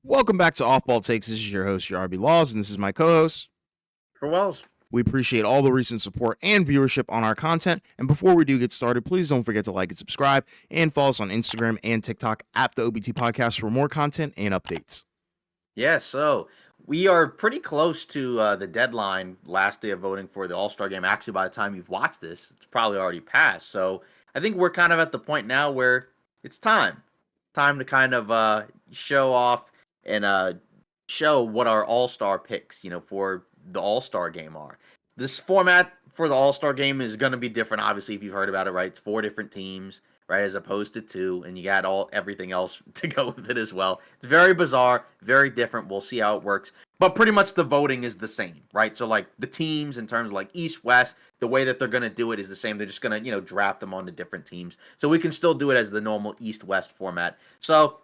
Welcome back to Off Ball Takes. This is your host, your RB Laws, and this is my co-host. For Wells. We appreciate all the recent support and viewership on our content. And before we do get started, please don't forget to like and subscribe and follow us on Instagram and TikTok at the OBT Podcast for more content and updates. Yeah, so we are pretty close to the deadline, last day of voting for the All-Star game. Actually, by the time you've watched this, it's probably already passed. So I think we're kind of at the point now where it's time to kind of show off and show what our All-Star picks, for the All-Star game are. This format for the All-Star game is going to be different, obviously, if you've heard about it, right? It's 4 different teams, right, as opposed to 2, and you got everything else to go with it as well. It's very bizarre, very different. We'll see how it works. But pretty much the voting is the same, right? So, like, the teams in terms of, like, East, West, the way that they're going to do it is the same. They're just going to, draft them onto different teams. So we can still do it as the normal East-West format. So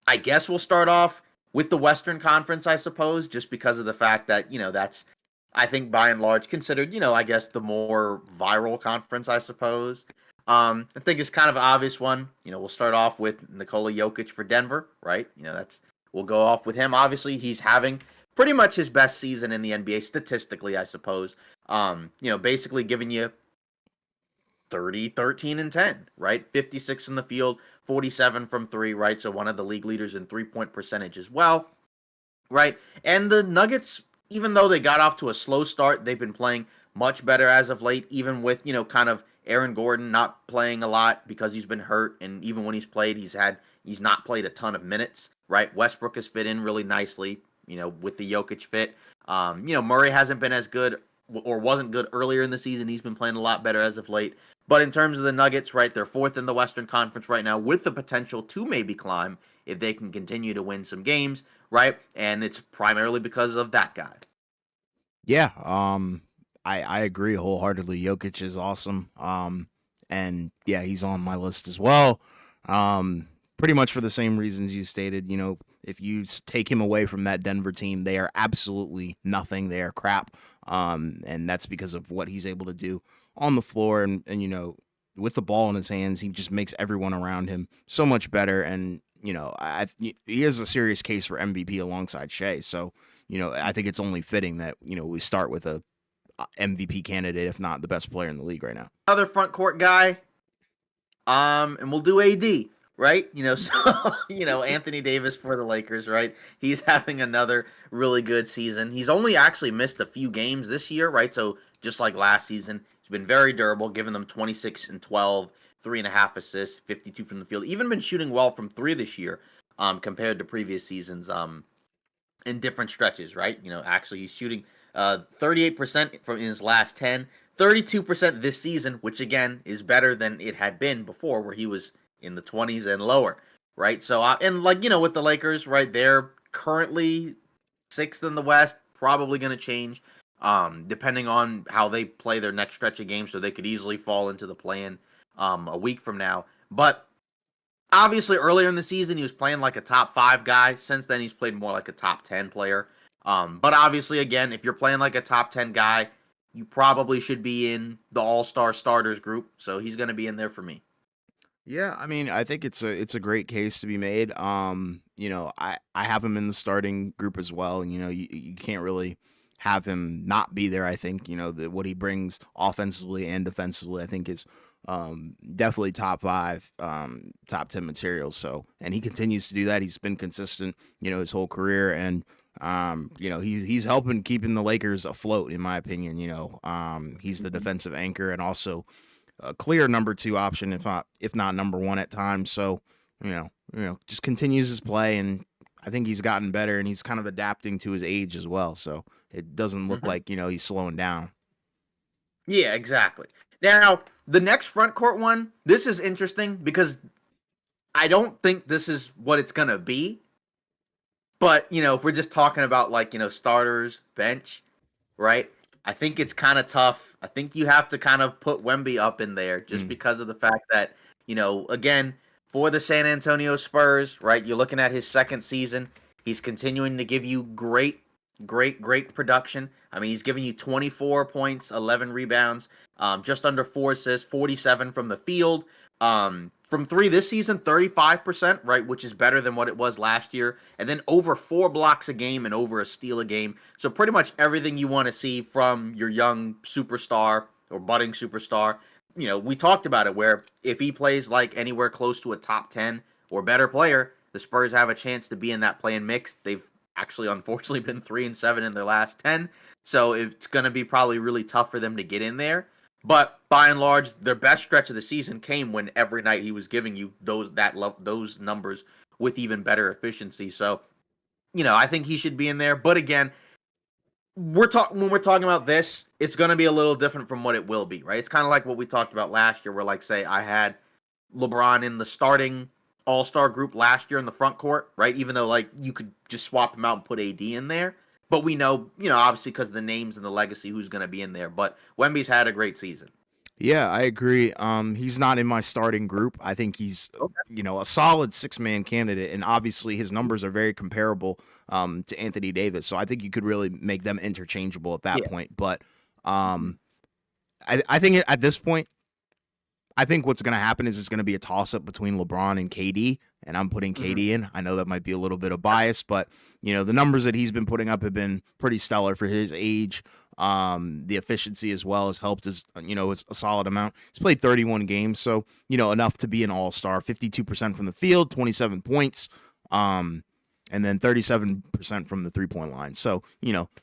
I guess we'll start off with the Western Conference, I suppose, just because of the fact that, that's, I think, by and large, considered, I guess the more viral conference, I suppose. I think it's kind of an obvious one. We'll start off with Nikola Jokic for Denver, right? We'll go off with him. Obviously, he's having pretty much his best season in the NBA statistically, I suppose. Basically giving you 30, 13, and 10, right? 56 from the field, 47 from 3, right? So one of the league leaders in three-point percentage as well, right? And the Nuggets, even though they got off to a slow start, they've been playing much better as of late, even with, kind of Aaron Gordon not playing a lot because he's been hurt. And even when he's played, he's not played a ton of minutes, right? Westbrook has fit in really nicely, with the Jokic fit. Murray hasn't been as good or wasn't good earlier in the season. He's been playing a lot better as of late. But in terms of the Nuggets, right, they're 4th in the Western Conference right now with the potential to maybe climb if they can continue to win some games, right? And it's primarily because of that guy. Yeah, I agree wholeheartedly. Jokic is awesome. And yeah, he's on my list as well. Pretty much for the same reasons you stated. If you take him away from that Denver team, they are absolutely nothing. They are crap. And that's because of what he's able to do on the floor and with the ball in his hands, he just makes everyone around him so much better. And he is a serious case for MVP alongside Shea. So I think it's only fitting that we start with a MVP candidate, if not the best player in the league right now. Another front court guy, and we'll do AD, right? So Anthony Davis for the Lakers, right? He's having another really good season. He's only actually missed a few games this year, right? So just like last season, he's been very durable, giving them 26 and 12, 3.5 assists, 52 from the field. Even been shooting well from 3 this year, compared to previous seasons, in different stretches, right? Actually he's shooting 38% from in his last 10, 32% this season, which again is better than it had been before, where he was in the 20s and lower, right? So, and with the Lakers, right, they're currently 6th in the West, probably going to change, depending on how they play their next stretch of games, so they could easily fall into the play-in a week from now. But obviously, earlier in the season, he was playing like a top 5 guy. Since then, he's played more like a top 10 player. But obviously, again, if you're playing like a top 10 guy, you probably should be in the All-Star starters group. So he's going to be in there for me. Yeah, I mean, I think it's a great case to be made. I have him in the starting group as well, and you can't really have him not be there. I think what he brings offensively and defensively, I think is definitely top 5, top 10 materials. So, and he continues to do that. He's been consistent, his whole career, and he's helping keeping the Lakers afloat, in my opinion. He's the defensive anchor and also a clear number 2 option, if not number 1 at times. So, just continues his play, and I think he's gotten better, and he's kind of adapting to his age as well. So it doesn't look like he's slowing down. Yeah, exactly. Now the next front court one, this is interesting because I don't think this is what it's gonna be. But if we're just talking about starters, bench, right? I think it's kind of tough. I think you have to kind of put Wemby up in there just because of the fact that, again, for the San Antonio Spurs, right? You're looking at his 2nd season. He's continuing to give you great production. I mean, he's giving you 24 points, 11 rebounds, just under 4 assists, 47 from the field, From three this season, 35%, right, which is better than what it was last year. And then over 4 blocks a game and over a steal a game. So pretty much everything you want to see from your young superstar or budding superstar. We talked about it where if he plays like anywhere close to a top 10 or better player, the Spurs have a chance to be in that play-in mix. They've actually unfortunately been 3-7 in their last 10. So it's going to be probably really tough for them to get in there. But by and large, their best stretch of the season came when every night he was giving you those numbers with even better efficiency. So, I think he should be in there. But again, when we're talking about this, it's going to be a little different from what it will be, right? It's kind of like what we talked about last year, where like say I had LeBron in the starting All-Star group last year in the front court, right? Even though like you could just swap him out and put AD in there. But we know, obviously because of the names and the legacy, who's going to be in there. But Wemby's had a great season. Yeah, I agree. He's not in my starting group. I think he's, Okay. a solid 6-man candidate, and obviously his numbers are very comparable to Anthony Davis. So I think you could really make them interchangeable at that Yeah. point. But I think at this point, I think what's going to happen is it's going to be a toss up between LeBron and KD, and I'm putting KD in. I know that might be a little bit of bias, but the numbers that he's been putting up have been pretty stellar for his age. The efficiency as well has helped as it's a solid amount. He's played 31 games, so enough to be an all-star. 52% from the field, 27 points. And then 37% from the 3-point line. So,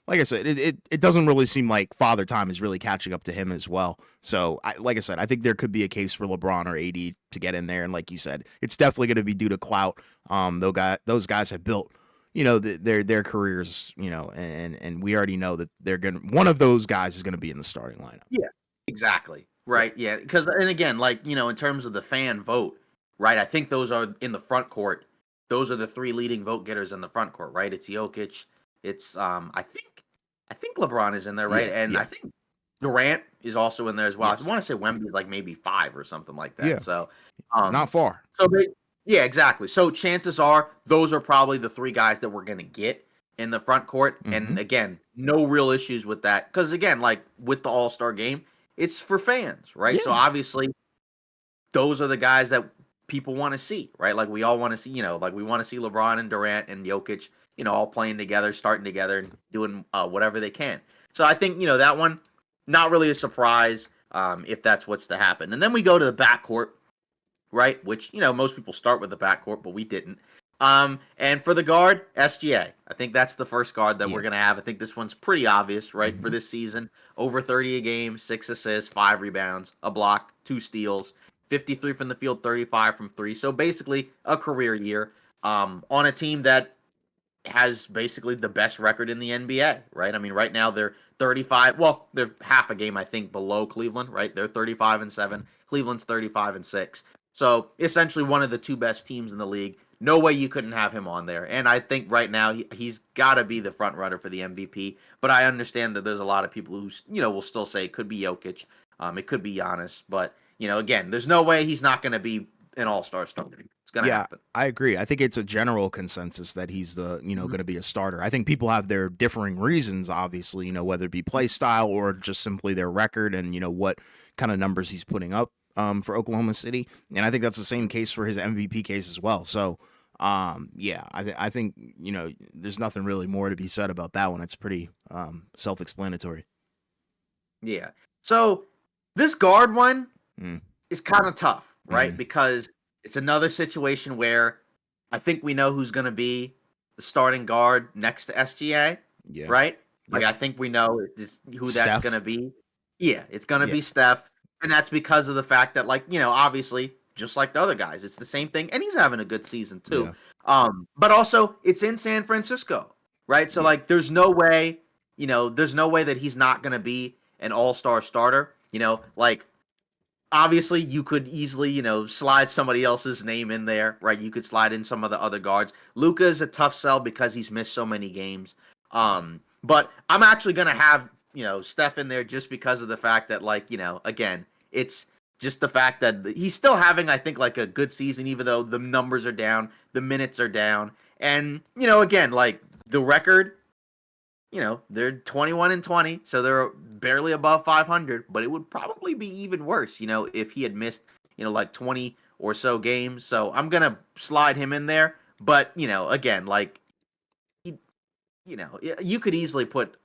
like I said, it doesn't really seem like Father Time is really catching up to him as well. So, like I said, I think there could be a case for LeBron or AD to get in there. And like you said, it's definitely going to be due to clout. Those guys have built, their careers, and we already know that one of those guys is going to be in the starting lineup. Yeah, exactly. Right. Yeah. Because, and again, like, in terms of the fan vote, right, I think those are in the front court. Those are the three leading vote getters in the front court, right? It's Jokic. It's I think LeBron is in there, right? Yeah, And yeah. I think Durant is also in there as well. Yes. I want to say Wemby's like maybe 5 or something like Yeah. that. So, Not far. so yeah, exactly. So chances are those are probably the three guys that we're gonna get in the front court. And again, no real issues with that because again, like with the All-Star game, it's for fans, right? So Yeah. obviously, those are the guys that people want to see, right? Like we all want to see, like we want to see LeBron and Durant and Jokic, all playing together, starting together, and doing whatever they can. So I think that one, not really a surprise if that's what's to happen. And then we go to the backcourt, right? Which most people start with the backcourt, but we didn't. And for the guard, SGA. I think that's the first guard that we're gonna have. I think this one's pretty obvious, right? For this season, over 30 a game, 6 assists, 5 rebounds, a block, 2 steals. 53 from the field, 35 from 3. So basically a career year on a team that has basically the best record in the NBA, right? I mean, right now they're 35. Well, they're half a game, I think, below Cleveland, right? They're 35-7. Cleveland's 35-6. So essentially one of the two best teams in the league. No way you couldn't have him on there. And I think right now he's got to be the front runner for the MVP. But I understand that there's a lot of people who, will still say it could be Jokic. It could be Giannis. But again, there's no way he's not going to be an all-star starter. It's going to happen. I agree. I think it's a general consensus that he's the, going to be a starter. I think people have their differing reasons, obviously, whether it be play style or just simply their record and, what kind of numbers he's putting up for Oklahoma City. And I think that's the same case for his MVP case as well. So, I think, there's nothing really more to be said about that one. It's pretty self-explanatory. Yeah. So this guard one, is kind of tough, right? Because it's another situation where I think we know who's going to be the starting guard next to SGA, right? Like I think we know who that's going to be. Yeah, it's going to be Steph, and that's because of the fact that, like, obviously, just like the other guys, it's the same thing, and he's having a good season too. But also, it's in San Francisco, right? So like, there's no way that he's not going to be an all-star starter. Like, obviously, you could easily, slide somebody else's name in there, right? You could slide in some of the other guards. Luka is a tough sell because he's missed so many games. But I'm actually going to have, Steph in there just because of the fact that, like, again, it's just the fact that he's still having, I think, like a good season, even though the numbers are down, the minutes are down. And, again, like the record, they're 21-20, so they're barely above 500, but it would probably be even worse, if he had missed, like 20 or so games. So I'm gonna slide him in there. But again, like you could easily put.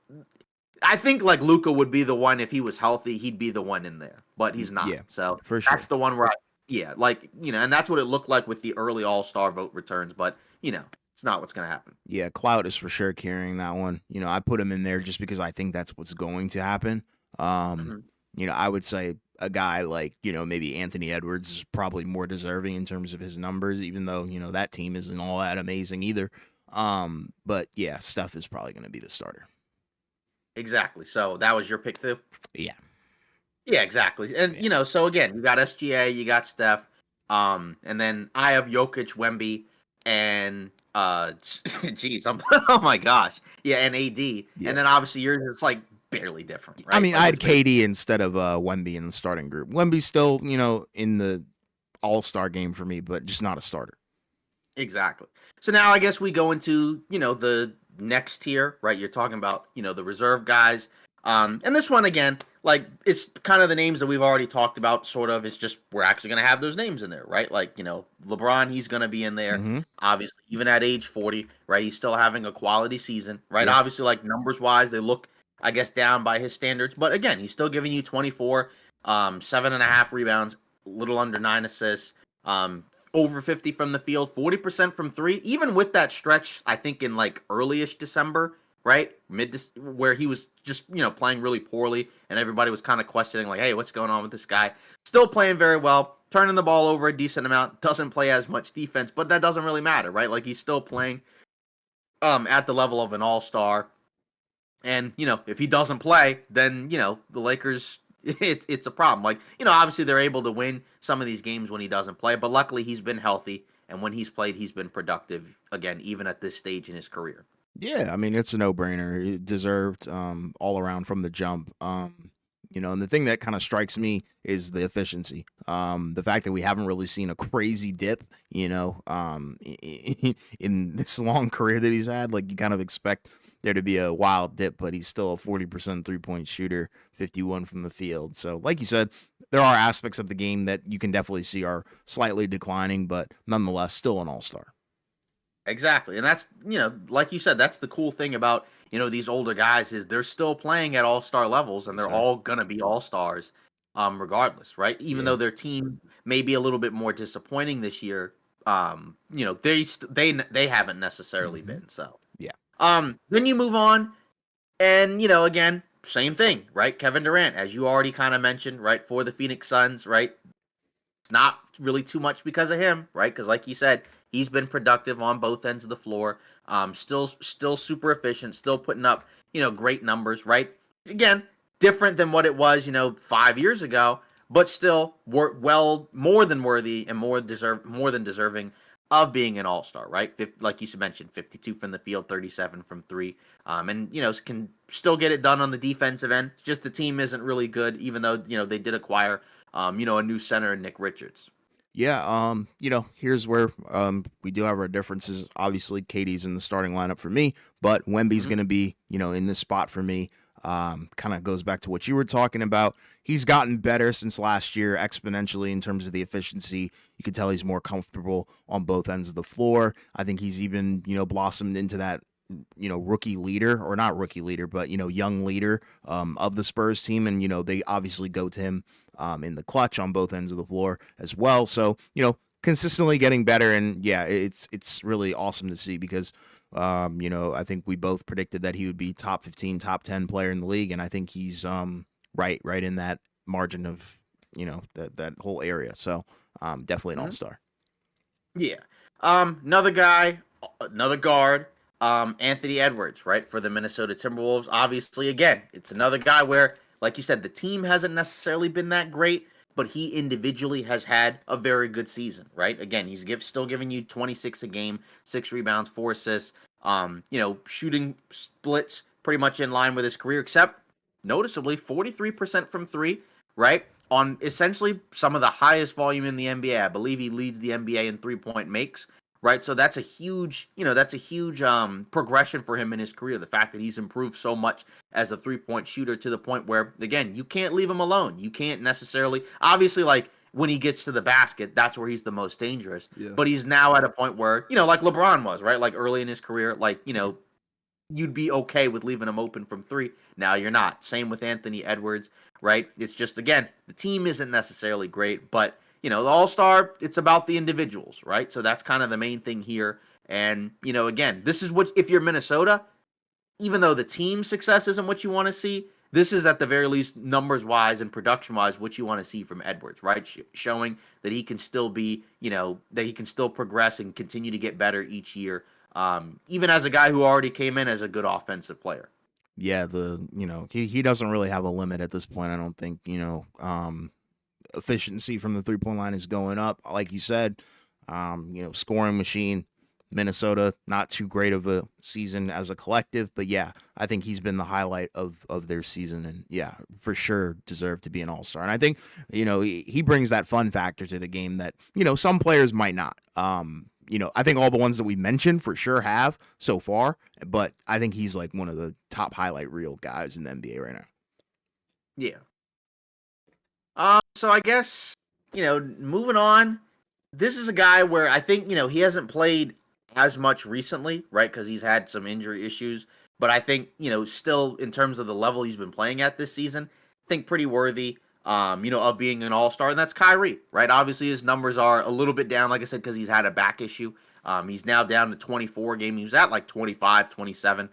I think like Luca would be the one if he was healthy, he'd be the one in there, but he's not. Yeah, So for that's sure. the one where yeah, like and that's what it looked like with the early All Star vote returns. But it's not what's gonna happen. Yeah, Clout is for sure carrying that one. I put him in there just because I think that's what's going to happen. Um, Hmm. I would say a guy like, maybe Anthony Edwards is probably more deserving in terms of his numbers, even though, that team isn't all that amazing either. But yeah, Steph is probably going to be the starter. Exactly. So that was your pick too. Yeah. Yeah, exactly. And Yeah. so again, you got SGA, you got Steph, and then I have Jokic, Wemby, and geez, oh my gosh, yeah, and AD, and Yeah. then obviously yours is like barely different, I right? mean, I Like had it's basically KD instead of Wemby in the starting group. Wemby's still, in the all-star game for me, but just not a starter. exactly. So now I guess we go into the next tier, right? You're talking about the reserve guys, and this one again, like it's kind of the names that we've already talked about. Sort of, it's just we're actually gonna have those names in there, right? Like LeBron, he's gonna be in there. Mm-hmm. Obviously, even at age 40, right? He's still having a quality season, right? Yeah. Obviously, like numbers wise, they look, I guess, down by his standards, but again, he's still giving you 24, 7.5 rebounds, little under 9 assists, over 50 from the field, 40% from three. Even with that stretch, I think in like earlyish December, right? Where he was just, playing really poorly and everybody was kind of questioning like, "Hey, what's going on with this guy?" Still playing very well, turning the ball over a decent amount, doesn't play as much defense, but that doesn't really matter, right? Like he's still playing at the level of an all-star. And, if he doesn't play, then, the Lakers, it's a problem. Like, obviously they're able to win some of these games when he doesn't play, but luckily he's been healthy. And when he's played, he's been productive, again, even at this stage in his career. Yeah, I mean it's a no-brainer. It deserved all around from the jump. And the thing that kind of strikes me is the efficiency. The fact that we haven't really seen a crazy dip, in this long career that he's had. Like you kind of expect there to be a wild dip, but he's still a 40% three-point shooter, 51 from the field. So, like you said, there are aspects of the game that you can definitely see are slightly declining, but nonetheless still an all-star. Exactly. And that's, like you said, that's the cool thing about, these older guys is they're still playing at all-star levels and they're So, all going to be all-stars regardless, right? Even yeah. though their team may be a little bit more disappointing this year, they haven't necessarily Hmm. been. So, Yeah. then you move on and, again, same thing, right? Kevin Durant, as you already kind of mentioned, right, for the Phoenix Suns, right? It's not really too much because of him, right? Because like you said, he's been productive on both ends of the floor. Still super efficient, still putting up great numbers, right? Again, different than what it was 5 years ago, but still well more than worthy and more than deserving of being an all star, right? Like you mentioned, 52 from the field, 37 from three, and can still get it done on the defensive end. Just the team isn't really good, even though they did acquire a new center in Nick Richards. Yeah, here's where we do have our differences. Obviously, Katie's in the starting lineup for me, but Wemby's Hmm. going to be, in this spot for me. Kind of goes back to what you were talking about. He's gotten better since last year exponentially in terms of the efficiency. You can tell he's more comfortable on both ends of the floor. I think he's even, blossomed into that rookie leader, or not rookie leader, but young leader of the Spurs team, and they obviously go to him in the clutch on both ends of the floor as well. So consistently getting better, and yeah, it's really awesome to see because I think we both predicted that he would be top 15, top 10 player in the league, and I think he's right in that margin of that whole area. So definitely an all Hmm. star. Yeah. Another guy, another guard, Anthony Edwards, right, for the Minnesota Timberwolves. Obviously, again, it's another guy where, like you said, the team hasn't necessarily been that great, but he individually has had a very good season, right? Again, still giving you 26 a game, 6 rebounds, 4 assists, shooting splits pretty much in line with his career, except noticeably 43% from three, right? On essentially some of the highest volume in the NBA. I believe he leads the NBA in 3-point makes, right? So that's a huge progression for him in his career. The fact that he's improved so much as a 3-point shooter to the point where, again, you can't leave him alone. You can't necessarily, obviously, like when he gets to the basket, that's where he's the most dangerous. Yeah. But he's now at a point where, like LeBron was, right? Like early in his career, like, you'd be okay with leaving him open from three. Now you're not. Same with Anthony Edwards, right? It's just, again, the team isn't necessarily great, but, the All-Star, it's about the individuals, right? So that's kind of the main thing here. And, again, this is what, if you're Minnesota, even though the team success isn't what you want to see, this is at the very least numbers-wise and production-wise what you want to see from Edwards, right? Showing that he can still be, that he can still progress and continue to get better each year, even as a guy who already came in as a good offensive player. Yeah, he doesn't really have a limit at this point, I don't think. Efficiency from the three-point line is going up, like you said. Scoring machine. Minnesota, not too great of a season as a collective, but yeah, I think he's been the highlight of their season, and yeah, for sure deserved to be an all-star. And I think, he brings that fun factor to the game that, some players might not. I think all the ones that we mentioned for sure have so far, but I think he's like one of the top highlight reel guys in the NBA right now. Yeah. So I guess, moving on, this is a guy where I think, he hasn't played as much recently, right? Because he's had some injury issues. But I think, still in terms of the level he's been playing at this season, I think pretty worthy, of being an all-star. And that's Kyrie, right? Obviously, his numbers are a little bit down, like I said, because he's had a back issue. He's now down to 24 games. He was at like 25, 27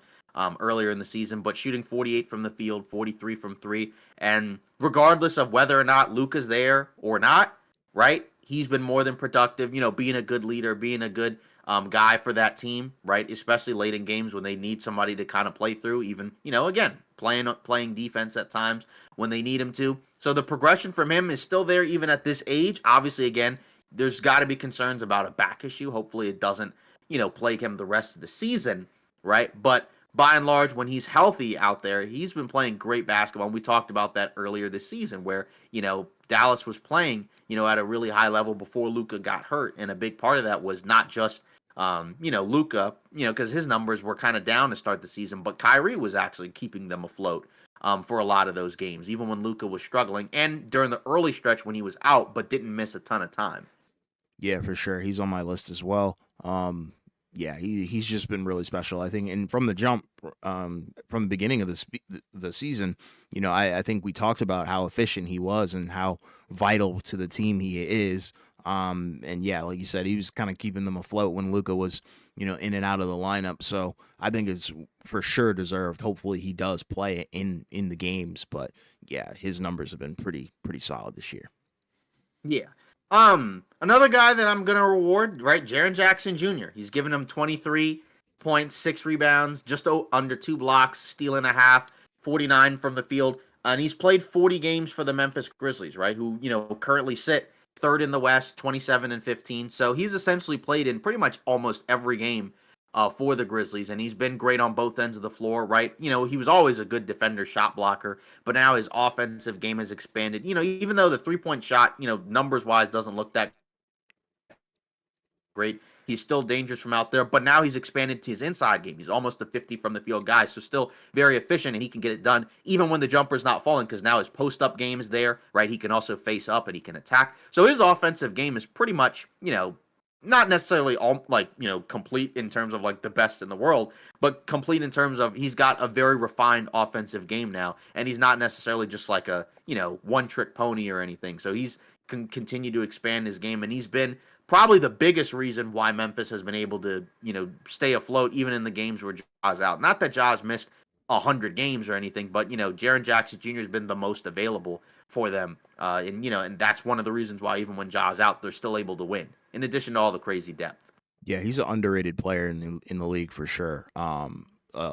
earlier in the season, but shooting 48 from the field, 43 from three. And regardless of whether or not Luka's there or not, right? He's been more than productive, being a good leader, being a good guy for that team, right? Especially late in games when they need somebody to kind of play through, even, again, playing defense at times when they need him to. So the progression from him is still there even at this age. Obviously, again, there's got to be concerns about a back issue. Hopefully it doesn't, plague him the rest of the season, right? But by and large, when he's healthy out there, he's been playing great basketball. And we talked about that earlier this season where, Dallas was playing, at a really high level before Luka got hurt. And a big part of that was not just Luka, because his numbers were kind of down to start the season, but Kyrie was actually keeping them afloat for a lot of those games, even when Luka was struggling and during the early stretch when he was out, but didn't miss a ton of time. Yeah, for sure. He's on my list as well. Yeah, he's just been really special, I think. And from the jump, from the beginning of the season, I think we talked about how efficient he was and how vital to the team he is. And yeah, like you said, he was kind of keeping them afloat when Luka was, in and out of the lineup. So I think it's for sure deserved. Hopefully he does play in the games, but yeah, his numbers have been pretty under this year. Yeah. Another guy that I'm gonna reward, right? Jaren Jackson Jr. He's given him 23 points, 6 rebounds, just under 2 blocks, steal and a half, 49 from the field, and he's played 40 games for the Memphis Grizzlies, right? Who currently sit third in the West, 27-15. So he's essentially played in pretty much almost every game for the Grizzlies, and he's been great on both ends of the floor, right? He was always a good defender, shot blocker, but now his offensive game has expanded. Even though the three-point shot, numbers-wise doesn't look that great, he's still dangerous from out there, but now he's expanded to his inside game. He's almost a 50 from the field guy, so still very efficient, and he can get it done even when the jumper's not falling because now his post-up game is there, right? He can also face up and he can attack. So his offensive game is pretty much, not necessarily all complete in terms of like the best in the world, but complete in terms of he's got a very refined offensive game now, and he's not necessarily just like a one-trick pony or anything. So he's can continue to expand his game, and he's been probably the biggest reason why Memphis has been able to stay afloat even in the games where Ja's out. Not that Ja's missed 100 games or anything, but Jaren Jackson Jr. has been the most available for them, and that's one of the reasons why even when Ja's out, they're still able to win. In addition to all the crazy depth. Yeah, he's an underrated player in the league for sure.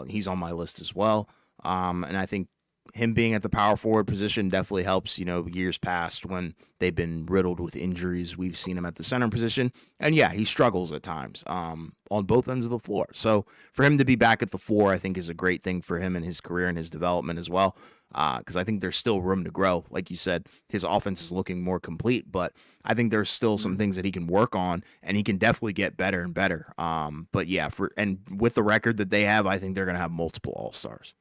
He's on my list as well. And I think him being at the power forward position definitely helps, years past when they've been riddled with injuries. We've seen him at the center position. And yeah, he struggles at times on both ends of the floor. So for him to be back at the 4, I think is a great thing for him and his career and his development as well. Because I think there's still room to grow. Like you said, his offense is looking more complete, but I think there's still some things that he can work on, and he can definitely get better and better. But yeah, with the record that they have, I think they're going to have multiple All-Stars.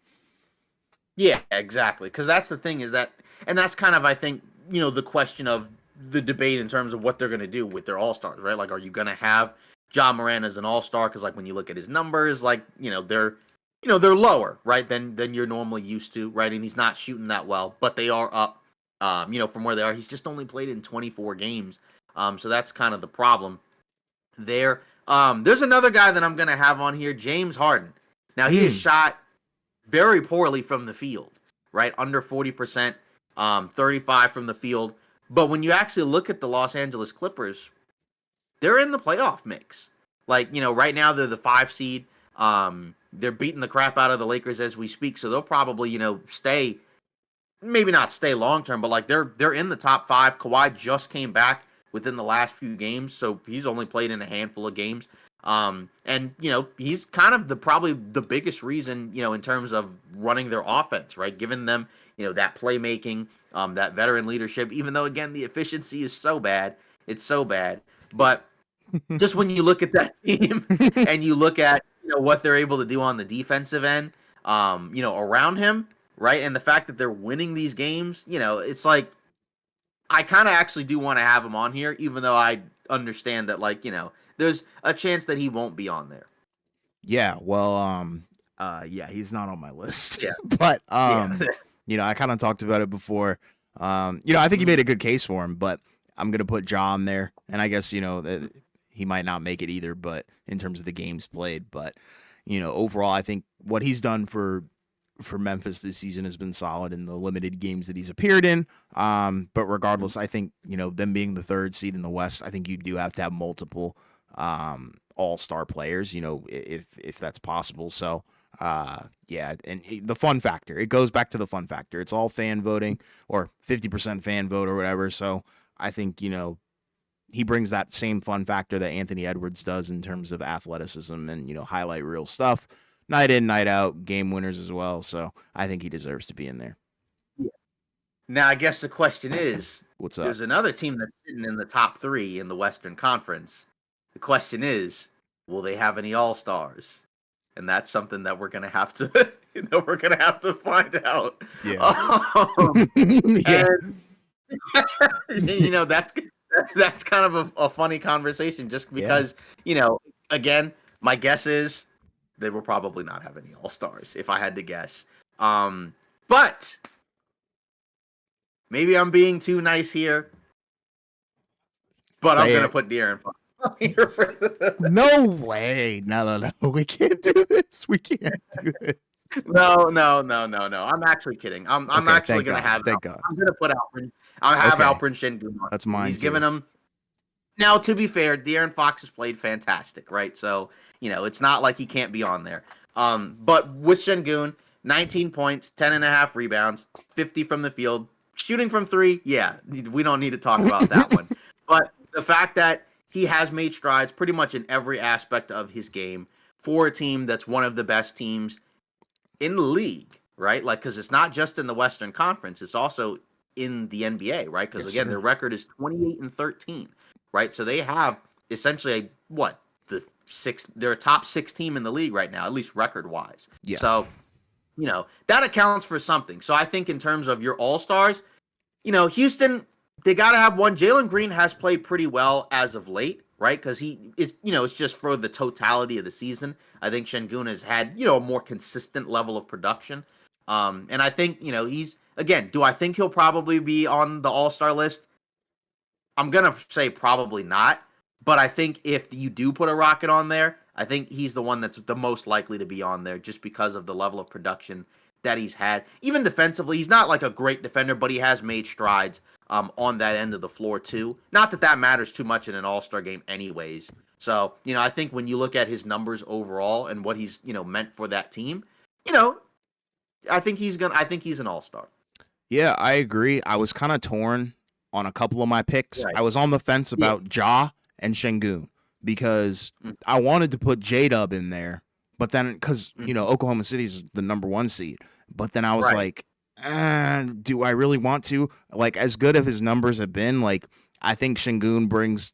Yeah, exactly. Because that's the thing is that, and that's kind of, I think, the question of the debate in terms of what they're going to do with their all-stars, right? Like, are you going to have Ja Morant as an all-star? Because, like, when you look at his numbers, like, they're lower, right, than you're normally used to, right? And he's not shooting that well, but they are up, from where they are. He's just only played in 24 games. So that's kind of the problem there. There's another guy that I'm going to have on here, James Harden. Now, he is shot very poorly from the field, right? Under 40%, 35 from the field. But when you actually look at the Los Angeles Clippers, they're in the playoff mix. Like, right now they're the 5 seed. They're beating the crap out of the Lakers as we speak, so they'll probably, stay, maybe not stay long term, but like they're in the top 5. Kawhi just came back within the last few games, so he's only played in a handful of games. And he's kind of probably the biggest reason, in terms of running their offense, right? Giving them, that playmaking, that veteran leadership, even though again the efficiency is so bad. It's so bad. But just when you look at that team and you look at, what they're able to do on the defensive end, around him, right? And the fact that they're winning these games, it's like I kind of actually do want to have him on here, even though I understand that, like, there's a chance that he won't be on there. Yeah, well, yeah, he's not on my list. Yeah. But I kind of talked about it before. I think he made a good case for him, but I'm gonna put John there, and I guess he might not make it either, but in terms of the games played, but overall, I think what he's done for Memphis this season has been solid in the limited games that he's appeared in. But regardless, I think them being the 3rd seed in the West, I think you do have to have multiple all-star players, if that's possible. So yeah, and the fun factor, it goes back to the fun factor. It's all fan voting or 50% fan vote or whatever. So I think he brings that same fun factor that Anthony Edwards does in terms of athleticism and highlight reel stuff, night in, night out, game winners as well. So I think he deserves to be in there. Now, I guess the question is, what's up? There's another team that's sitting in the top 3 in the Western Conference. The question is, will they have any All-Stars? And that's something that we're gonna have to, find out. Yeah. Yeah. And, that's kind of a funny conversation, just because again, my guess is they will probably not have any All-Stars, if I had to guess. But maybe I'm being too nice here, but I'm going to put De'Aaron Fox on here for No way. No. We can't do this. No. I'm actually kidding. I'm actually going to have. Thank God. I'm going to put Alperen. I'll have Alperen Sengun. That's mine. He's giving him. Now, to be fair, De'Aaron Fox has played fantastic, right? So it's not like he can't be on there. But with Sengun, 19 points, 10.5 rebounds, 50 from the field. Shooting from 3, yeah, we don't need to talk about that one. But the fact that he has made strides pretty much in every aspect of his game for a team that's one of the best teams in the league, right? Like, because it's not just in the Western Conference, it's also in the NBA, right? Because again, their record is 28-13, right? So they have essentially they're a top 6 team in the league right now, at least record-wise. Yeah. So that accounts for something. So I think in terms of your all-stars, Houston, they got to have one. Jalen Green has played pretty well as of late, right? Because he is, it's just for the totality of the season. I think Sengun has had, a more consistent level of production. And I think, he's, again, do I think he'll probably be on the all-star list? I'm going to say probably not. But I think if you do put a Rocket on there, I think he's the one that's the most likely to be on there just because of the level of production that he's had. Even defensively, he's not like a great defender, but he has made strides on that end of the floor too. Not that matters too much in an all-star game anyways. So, I think when you look at his numbers overall and what he's, meant for that team, I think he's an all-star. Yeah, I agree. I was kind of torn on a couple of my picks. Right. I was on the fence about Ja and Sengun because I wanted to put J-Dub in there, but then because Oklahoma City's the number 1 seed, but then I was like, do I really want to? Like, as good as his numbers have been, like, I think Sengun brings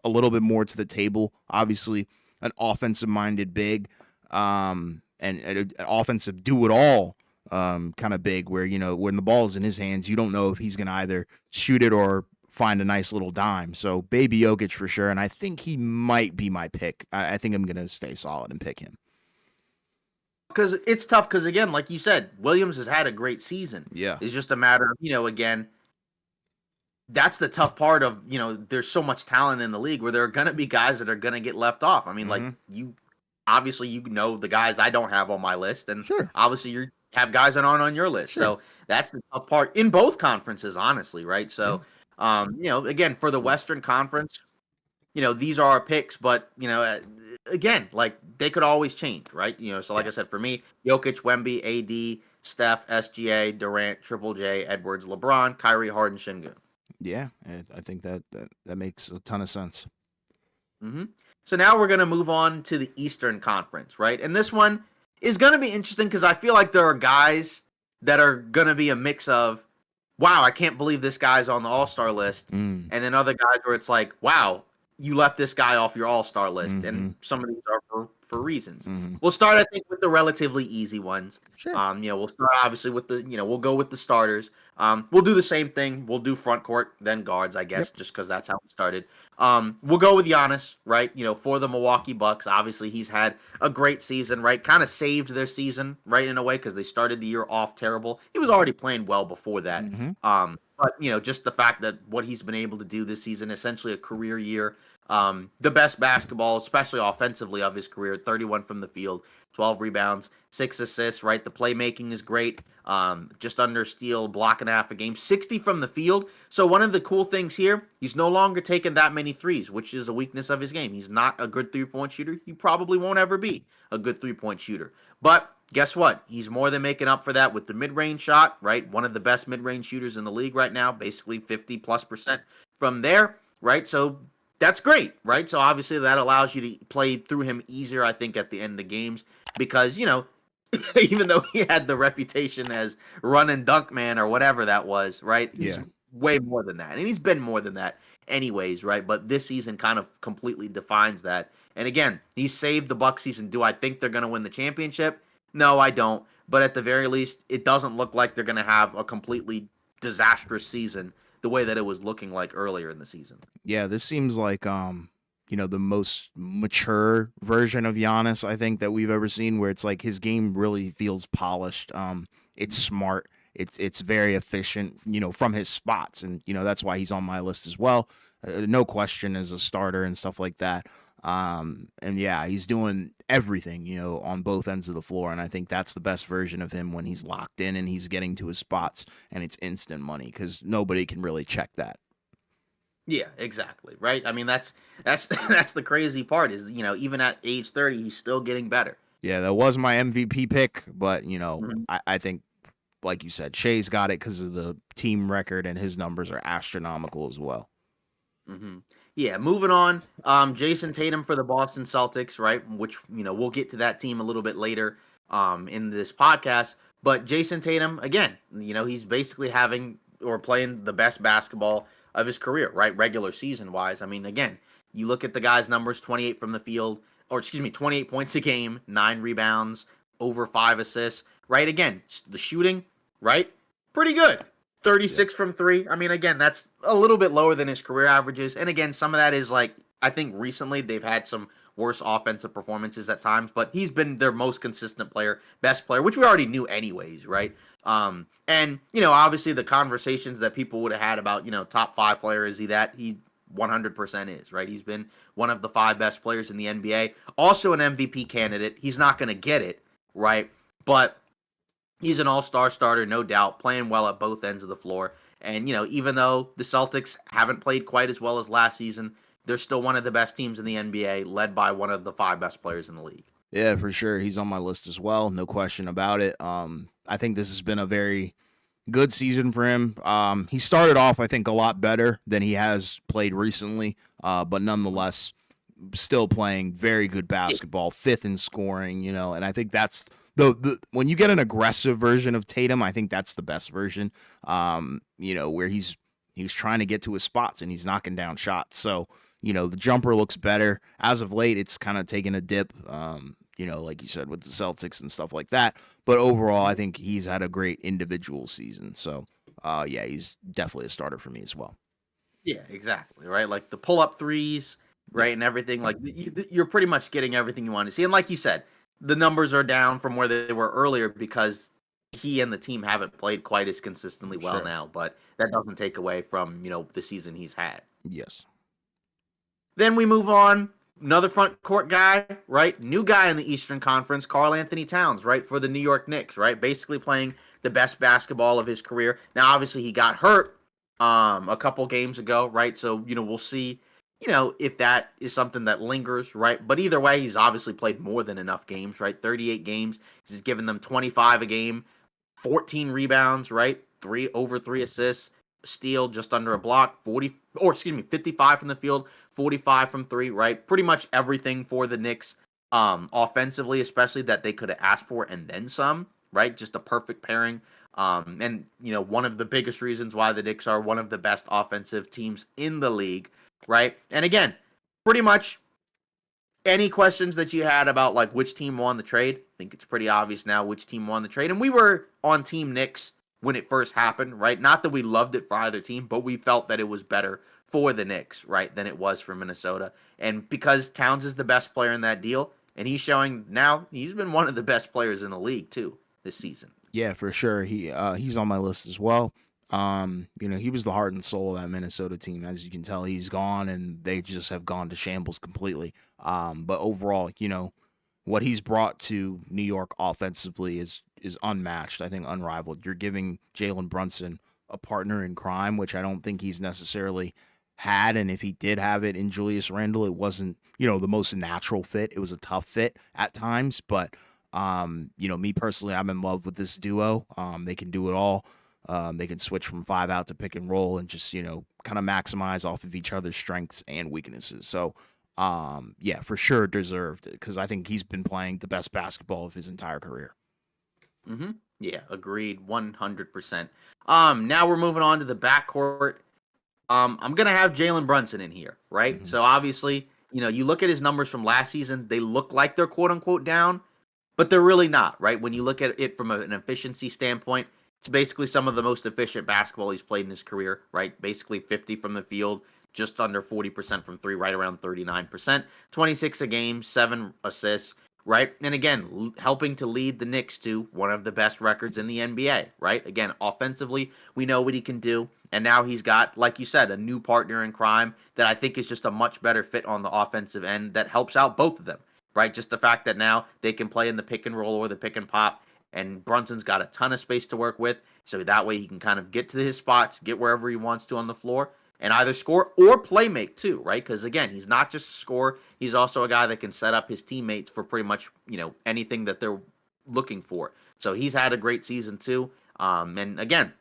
a little bit more to the table. Obviously, an offensive-minded big, and an offensive do-it-all kind of big, where when the ball is in his hands, you don't know if he's going to either shoot it or find a nice little dime. So baby Jokic for sure, and I think he might be my pick. I think I'm gonna stay solid and pick him. Because it's tough. Because again, like you said, Williams has had a great season. Yeah. It's just a matter of again. That's the tough part of there's so much talent in the league where there are gonna be guys that are gonna get left off. I mean, like you obviously the guys I don't have on my list, and Sure. obviously you have guys that aren't on your list. Sure. So that's the tough part in both conferences, honestly, right? So, again, for the Western Conference, these are our picks, but again, like they could always change, right? So like I said, for me, Jokic, Wemby, AD, Steph, SGA, Durant, Triple J, Edwards, LeBron, Kyrie, Harden, Shingun. Yeah, I think that makes a ton of sense. Mm-hmm. So now we're going to move on to the Eastern Conference, right? And this one is going to be interesting because I feel like there are guys that are going to be a mix of, wow, I can't believe this guy's on the All-Star list. And then other guys where it's like, wow, you left this guy off your All-Star list. And some of these are for reasons. We'll start, I think, with the relatively easy ones. Sure. We'll start obviously with we'll go with the starters. We'll do the same thing. We'll do front court, then guards, I guess, just because that's how we started. We'll go with Giannis, right? For the Milwaukee Bucks. Obviously, he's had a great season, right? Kind of saved their season, right, in a way, because they started the year off terrible. He was already playing well before that. But just the fact that what he's been able to do this season, essentially a career year. The best basketball, especially offensively, of his career, 31 from the field, 12 rebounds, 6 assists, right? The playmaking is great. Just under steal, block and a half a game, 60 from the field. So one of the cool things here, he's no longer taking that many threes, which is a weakness of his game. He's not a good three-point shooter. He probably won't ever be a good three-point shooter. But guess what? He's more than making up for that with the mid-range shot, right? One of the best mid-range shooters in the league right now, basically 50+% from there, right? So that's great, right? So obviously that allows you to play through him easier, I think, at the end of the games because, even though he had the reputation as run and dunk man or whatever that was, right? He's way more than that. And he's been more than that anyways, right? But this season kind of completely defines that. And again, he saved the Bucks season. Do I think they're going to win the championship? No, I don't. But at the very least, it doesn't look like they're going to have a completely disastrous season the way that it was looking like earlier in the season. Yeah, this seems like the most mature version of Giannis I think that we've ever seen, where it's like his game really feels polished. It's smart. It's very efficient, from his spots, and that's why he's on my list as well. No question as a starter and stuff like that. And yeah, he's doing everything, on both ends of the floor. And I think that's the best version of him when he's locked in and he's getting to his spots and it's instant money because nobody can really check that. Yeah, exactly. Right. I mean, that's the crazy part is, even at age 30, he's still getting better. Yeah, that was my MVP pick, but I think, like you said, Shea's got it because of the team record and his numbers are astronomical as well. Yeah, moving on. Jason Tatum for the Boston Celtics, right? Which, we'll get to that team a little bit later in this podcast. But Jason Tatum, again, he's basically having or playing the best basketball of his career, right? Regular season wise. I mean, again, you look at the guy's numbers, 28 from the field, 28 points a game, 9 rebounds, over 5 assists, right? Again, the shooting, right? Pretty good. 36 from 3. I mean, again, that's a little bit lower than his career averages. And again, some of that is like, I think recently they've had some worse offensive performances at times, but he's been their most consistent player, best player, which we already knew anyways, right? And, obviously the conversations that people would have had about, top 5 player, is he that? He 100% is, right? He's been one of the 5 best players in the NBA. Also an MVP candidate. He's not going to get it, right? But he's an all-star starter, no doubt, playing well at both ends of the floor. And, even though the Celtics haven't played quite as well as last season, they're still one of the best teams in the NBA, led by one of the 5 best players in the league. Yeah, for sure. He's on my list as well. No question about it. I think this has been a very good season for him. He started off, I think, a lot better than he has played recently, but nonetheless, still playing very good basketball, 5th in scoring, and I think that's the when you get an aggressive version of Tatum, I think that's the best version, where he's trying to get to his spots and he's knocking down shots. So, the jumper looks better. As of late, it's kind of taken a dip, like you said, with the Celtics and stuff like that. But overall, I think he's had a great individual season. So, yeah, he's definitely a starter for me as well. Yeah, exactly, right? Like the pull-up threes, Yeah, right, and everything. Like you're pretty much getting everything you want to see. And like you said, the numbers are down from where they were earlier because he and the team haven't played quite as consistently for well sure. now. But that doesn't take away from the season he's had. Yes. Then we move on. Another front court guy, right? New guy in the Eastern Conference, Karl Anthony Towns, right? For the New York Knicks, right? Basically playing the best basketball of his career. Now, obviously, he got hurt a couple games ago, right? So, we'll see, if that is something that lingers, right? But either way, he's obviously played more than enough games, right? 38 games. He's given them 25 a game, 14 rebounds, right? Three assists, steal just under a block, 55 from the field, 45 from three, right? Pretty much everything for the Knicks offensively, especially that they could have asked for and then some, right? Just a perfect pairing. And one of the biggest reasons why the Knicks are one of the best offensive teams in the league, right? And again, pretty much any questions that you had about like which team won the trade? I think it's pretty obvious now which team won the trade. And we were on Team Knicks when it first happened, right? Not that we loved it for either team, but we felt that it was better for the Knicks, right, than it was for Minnesota. And because Towns is the best player in that deal, and he's showing now he's been one of the best players in the league too this season. Yeah, for sure. He's on my list as well. He was the heart and soul of that Minnesota team. As you can tell, he's gone, and they just have gone to shambles completely. But overall, what he's brought to New York offensively is unmatched. I think unrivaled. You're giving Jalen Brunson a partner in crime, which I don't think he's necessarily had. And if he did have it in Julius Randle, it wasn't the most natural fit. It was a tough fit at times, but me personally, I'm in love with this duo. They can do it all. They can switch from five out to pick and roll and just, kind of maximize off of each other's strengths and weaknesses. So, yeah, for sure deserved because I think he's been playing the best basketball of his entire career. Mm-hmm. Yeah, agreed, 100%. Now we're moving on to the backcourt. I'm gonna have Jalen Brunson in here, right? Mm-hmm. So obviously, you look at his numbers from last season; they look like they're quote unquote down, but they're really not, right? When you look at it from an efficiency standpoint, it's basically some of the most efficient basketball he's played in his career, right? Basically 50 from the field, just under 40% from three, right around 39%, 26 a game, 7 assists, right? And again, helping to lead the Knicks to one of the best records in the NBA, right? Again, offensively, we know what he can do. And now he's got, like you said, a new partner in crime that I think is just a much better fit on the offensive end that helps out both of them, right? Just the fact that now they can play in the pick and roll or the pick and pop, and Brunson's got a ton of space to work with. So that way he can kind of get to his spots, get wherever he wants to on the floor, and either score or play make too, right? Because again, he's not just a scorer; he's also a guy that can set up his teammates for pretty much anything that they're looking for. So he's had a great season too. And again,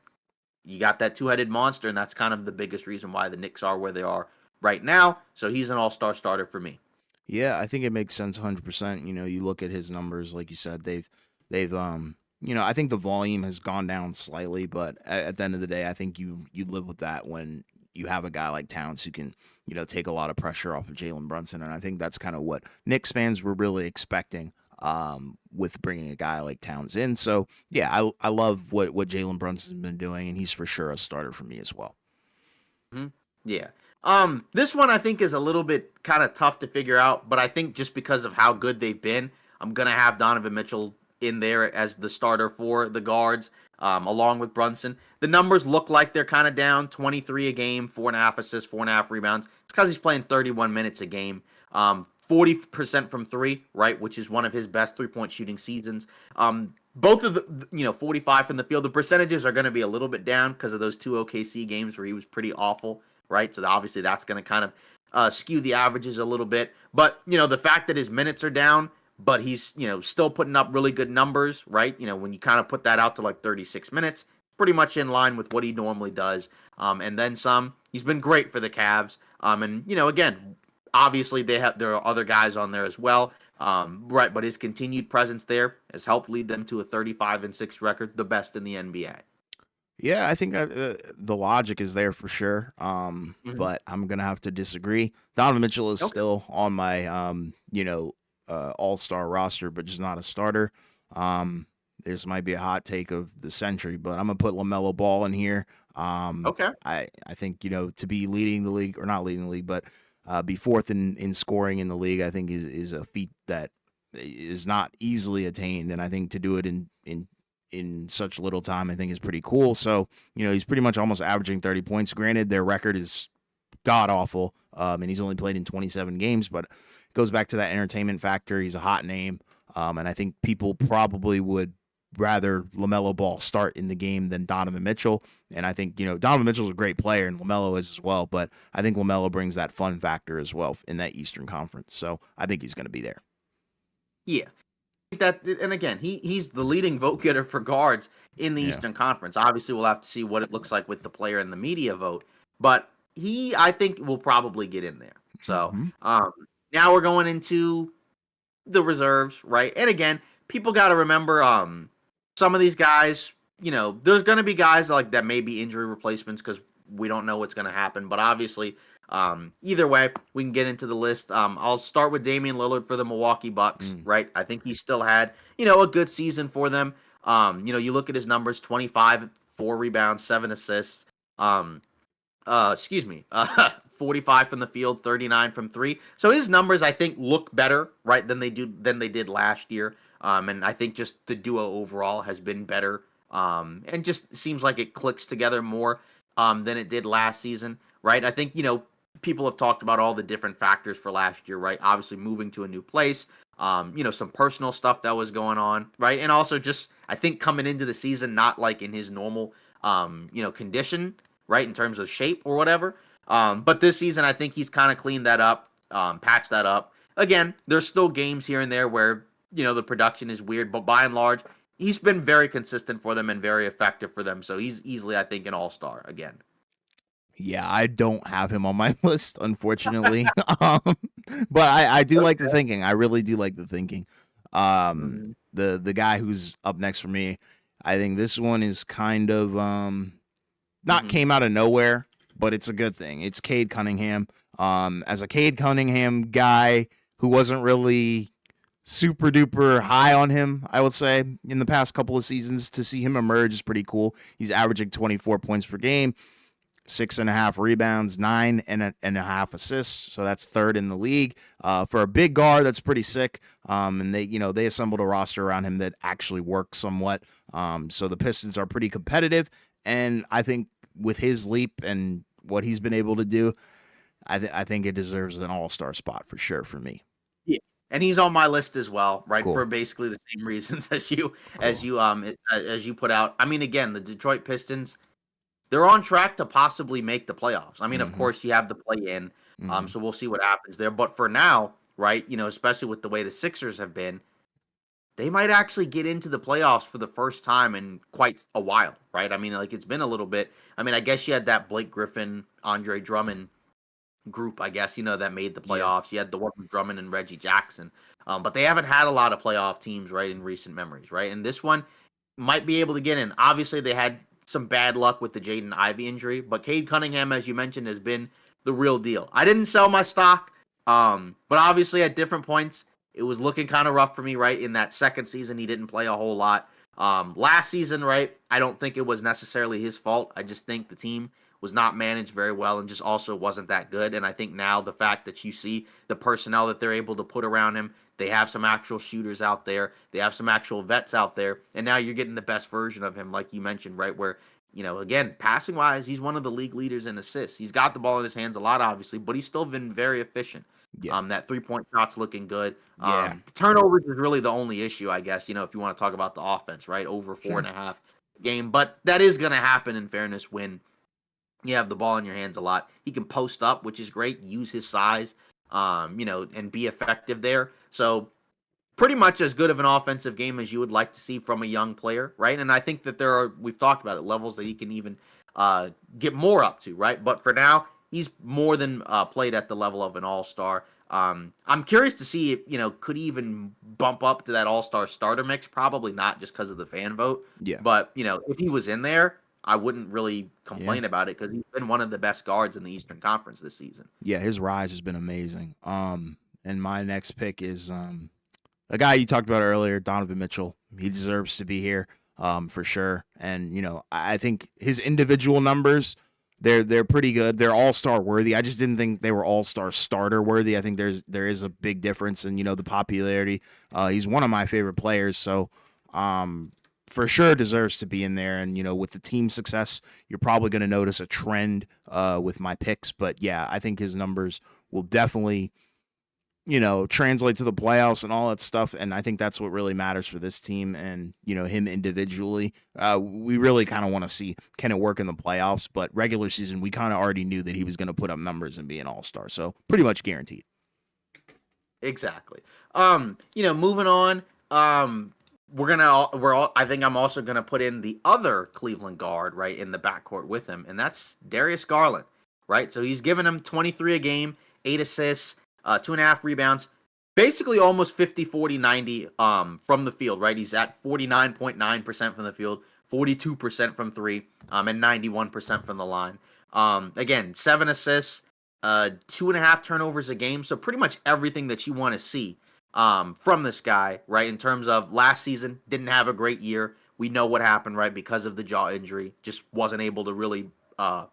you got that two-headed monster, and that's kind of the biggest reason why the Knicks are where they are right now. So he's an all-star starter for me. Yeah, I think it makes sense 100%. You look at his numbers, like you said, I think the volume has gone down slightly, but at the end of the day, I think you live with that when you have a guy like Towns who can, take a lot of pressure off of Jalen Brunson, and I think that's kind of what Knicks fans were really expecting with bringing a guy like Towns in. So yeah, I love what Jalen Brunson's been doing, and he's for sure a starter for me as well. Mm-hmm. Yeah. This one I think is a little bit kind of tough to figure out, but I think just because of how good they've been, I'm gonna have Donovan Mitchell in there as the starter for the guards, along with Brunson. The numbers look like they're kind of down, 23 a game, 4.5 assists, 4.5 rebounds. It's because he's playing 31 minutes a game. 40% from three, right, which is one of his best 3-point shooting seasons. Both of the 45 from the field. The percentages are going to be a little bit down because of those two OKC games where he was pretty awful, right? So obviously that's going to kind of skew the averages a little bit. But the fact that his minutes are down, but he's still putting up really good numbers, right? When you kind of put that out to like 36 minutes, pretty much in line with what he normally does. And then some. He's been great for the Cavs. And again, obviously there are other guys on there as well. Right, but his continued presence there has helped lead them to a 35-6 record, the best in the NBA. Yeah, I think the logic is there for sure. Hmm. But I'm gonna have to disagree. Donovan Mitchell is Okay. still on my All Star roster, but just not a starter. Um, this might be a hot take of the century, but I'm gonna put LaMelo Ball in here. Okay. I think to be leading the league, or not leading the league, but be fourth in scoring in the league, I think is a feat that is not easily attained, and I think to do it in such little time, I think is pretty cool. So he's pretty much almost averaging 30 points. Granted, their record is god awful, and he's only played in 27 games, but it goes back to that entertainment factor. He's a hot name, and I think people probably would rather LaMelo Ball start in the game than Donovan Mitchell. And I think Donovan Mitchell's a great player, and LaMelo is as well. But I think LaMelo brings that fun factor as well in that Eastern Conference. So I think he's going to be there. Yeah. That, and again, he's the leading vote getter for guards in the Eastern Conference. Obviously, we'll have to see what it looks like with the player and the media vote, but I think, will probably get in there. So now we're going into the reserves, right? And again, people got to remember, some of these guys, there's going to be guys like that may be injury replacements because we don't know what's going to happen. But obviously, either way, we can get into the list. I'll start with Damian Lillard for the Milwaukee Bucks, right? I think he still had, a good season for them. You look at his numbers: 25, 4 rebounds, 7 assists. 45 from the field, 39 from 3. So his numbers, I think, look better, right, than they did last year. And I think just the duo overall has been better. And just seems like it clicks together more than it did last season, right? I think, people have talked about all the different factors for last year, right? Obviously moving to a new place, some personal stuff that was going on, right? And also just, I think, coming into the season not like in his normal condition, right, in terms of shape or whatever. But this season, I think he's kind of cleaned that up, patched that up. Again, there's still games here and there where, the production is weird, but by and large, he's been very consistent for them and very effective for them. So he's easily, I think, an all-star again. Yeah, I don't have him on my list, unfortunately. But I do like the thinking. I really do like the thinking. The guy who's up next for me, I think this one is kind of not came out of nowhere, but it's a good thing. It's Cade Cunningham. As a Cade Cunningham guy who wasn't really super duper high on him, I would say, in the past couple of seasons, to see him emerge is pretty cool. He's averaging 24 points per game, 6.5 rebounds, 9.5 assists. So that's third in the league. For a big guard, that's pretty sick. And they assembled a roster around him that actually works somewhat. So the Pistons are pretty competitive. And I think with his leap and what he's been able to do, I think it deserves an all-star spot for sure for me. Yeah, and he's on my list as well, right? Cool. For basically the same reasons as you put out. I mean, again, the Detroit Pistons, they're on track to possibly make the playoffs. I mean, of course, you have the play-in, so we'll see what happens there. But for now, right, especially with the way the Sixers have been, they might actually get into the playoffs for the first time in quite a while, right? I mean, like, it's been a little bit. I mean, I guess you had that Blake Griffin, Andre Drummond group, I guess, that made the playoffs. Yeah. You had the one with Drummond and Reggie Jackson. But they haven't had a lot of playoff teams, right, in recent memories, right? And this one might be able to get in. Obviously, they had some bad luck with the Jaden Ivey injury, but Cade Cunningham, as you mentioned, has been the real deal. I didn't sell my stock, but obviously at different points, it was looking kind of rough for me, right? In that second season, he didn't play a whole lot. Last season, right, I don't think it was necessarily his fault. I just think the team was not managed very well and just also wasn't that good. And I think now the fact that you see the personnel that they're able to put around him, they have some actual shooters out there, they have some actual vets out there, and now you're getting the best version of him, like you mentioned, right, where, again, passing-wise, he's one of the league leaders in assists. He's got the ball in his hands a lot, obviously, but he's still been very efficient. Yeah. That three-point shot's looking good. Yeah. Turnovers is really the only issue, I guess, if you want to talk about the offense, right, over 4.5 game. But that is going to happen, in fairness, when you have the ball in your hands a lot. He can post up, which is great, use his size, and be effective there. So pretty much as good of an offensive game as you would like to see from a young player, right? And I think that we've talked about it, levels that he can even get more up to, right? But for now, he's more than played at the level of an all-star. I'm curious to see if, could he even bump up to that all-star starter mix? Probably not, just because of the fan vote. Yeah. But, if he was in there, I wouldn't really complain about it because he's been one of the best guards in the Eastern Conference this season. Yeah, his rise has been amazing. And my next pick is a guy you talked about earlier, Donovan Mitchell. He deserves to be here, for sure. And I think his individual numbers, they're pretty good. They're all-star worthy. I just didn't think they were all-star starter worthy. I think there is a big difference in the popularity. He's one of my favorite players, so um, for sure deserves to be in there. And with the team success, you're probably going to notice a trend with my picks. But yeah, I think his numbers will definitely translate to the playoffs and all that stuff. And I think that's what really matters for this team and, him individually. We really kind of want to see, can it work in the playoffs? But regular season, we kind of already knew that he was going to put up numbers and be an all-star. So pretty much guaranteed. Exactly. Moving on. I think I'm also gonna put in the other Cleveland guard right in the backcourt with him, and that's Darius Garland, right? So he's giving him 23 a game, 8 assists, 2.5 rebounds, basically almost 50, 40, 90 from the field, right? He's at 49.9% from the field, 42% from three, and 91% from the line. Again, 7 assists, 2.5 turnovers a game. So pretty much everything that you want to see from this guy, right? In terms of last season, didn't have a great year. We know what happened, right? Because of the jaw injury, just wasn't able to really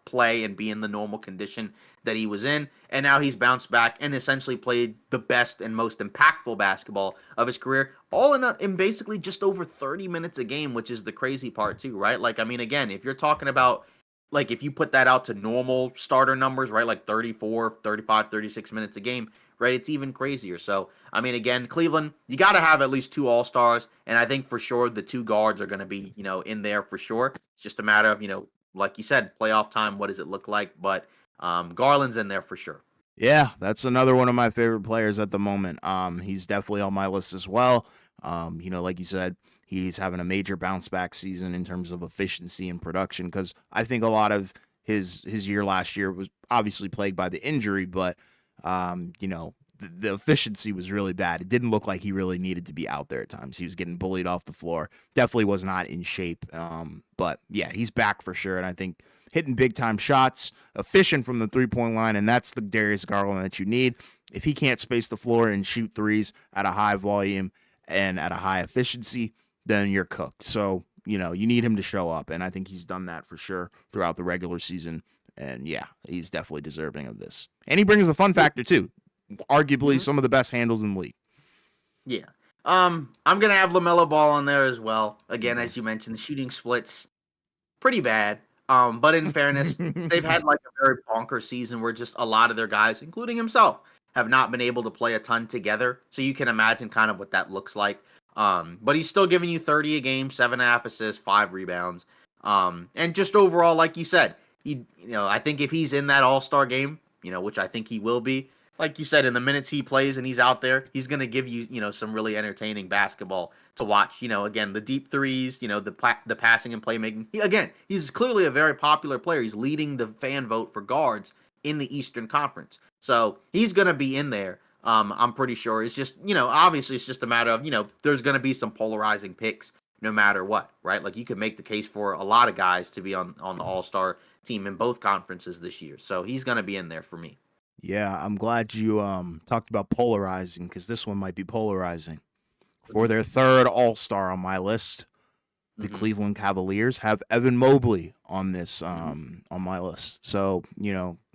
play and be in the normal condition that he was in. And now he's bounced back and essentially played the best and most impactful basketball of his career, all in basically just over 30 minutes a game, which is the crazy part too, right? Like, I mean, again, if you're talking about like if you put that out to normal starter numbers, right, like 34, 35, 36 minutes a game, right, it's even crazier. So, I mean, again, Cleveland, you got to have at least two All-Stars, and I think for sure the two guards are going to be, in there for sure. It's just a matter of, like you said, playoff time, what does it look like? But Garland's in there for sure. Yeah, that's another one of my favorite players at the moment. He's definitely on my list as well. Like you said, he's having a major bounce back season in terms of efficiency and production because I think a lot of his year last year was obviously plagued by the injury, but the efficiency was really bad. It didn't look like he really needed to be out there at times. He was getting bullied off the floor. Definitely was not in shape. But yeah, he's back for sure, and I think hitting big time shots, efficient from the 3-point line, and that's the Darius Garland that you need. If he can't space the floor and shoot threes at a high volume and at a high efficiency, then you're cooked. So, you need him to show up, and I think he's done that for sure throughout the regular season. And yeah, he's definitely deserving of this. And he brings the fun factor too. Arguably some of the best handles in the league. Yeah. I'm gonna have LaMelo Ball on there as well. Again, as you mentioned, the shooting splits pretty bad. But in fairness, they've had like a very bonkers season where just a lot of their guys, including himself, have not been able to play a ton together. So you can imagine kind of what that looks like. But he's still giving you 30 a game, 7.5 assists, 5 rebounds. And just overall, like you said, I think if he's in that All-Star game, which I think he will be, like you said, in the minutes he plays and he's out there, he's going to give you, some really entertaining basketball to watch. Again, the deep threes, the passing and playmaking. He's clearly a very popular player. He's leading the fan vote for guards in the Eastern Conference. So he's going to be in there. I'm pretty sure. It's just, obviously it's just a matter of, there's going to be some polarizing picks no matter what, right? Like you could make the case for a lot of guys to be on the All-Star team in both conferences this year. So he's going to be in there for me. Yeah, I'm glad you talked about polarizing because this one might be polarizing. For their third All-Star on my list, the Cleveland Cavaliers have Evan Mobley on this on my list. So,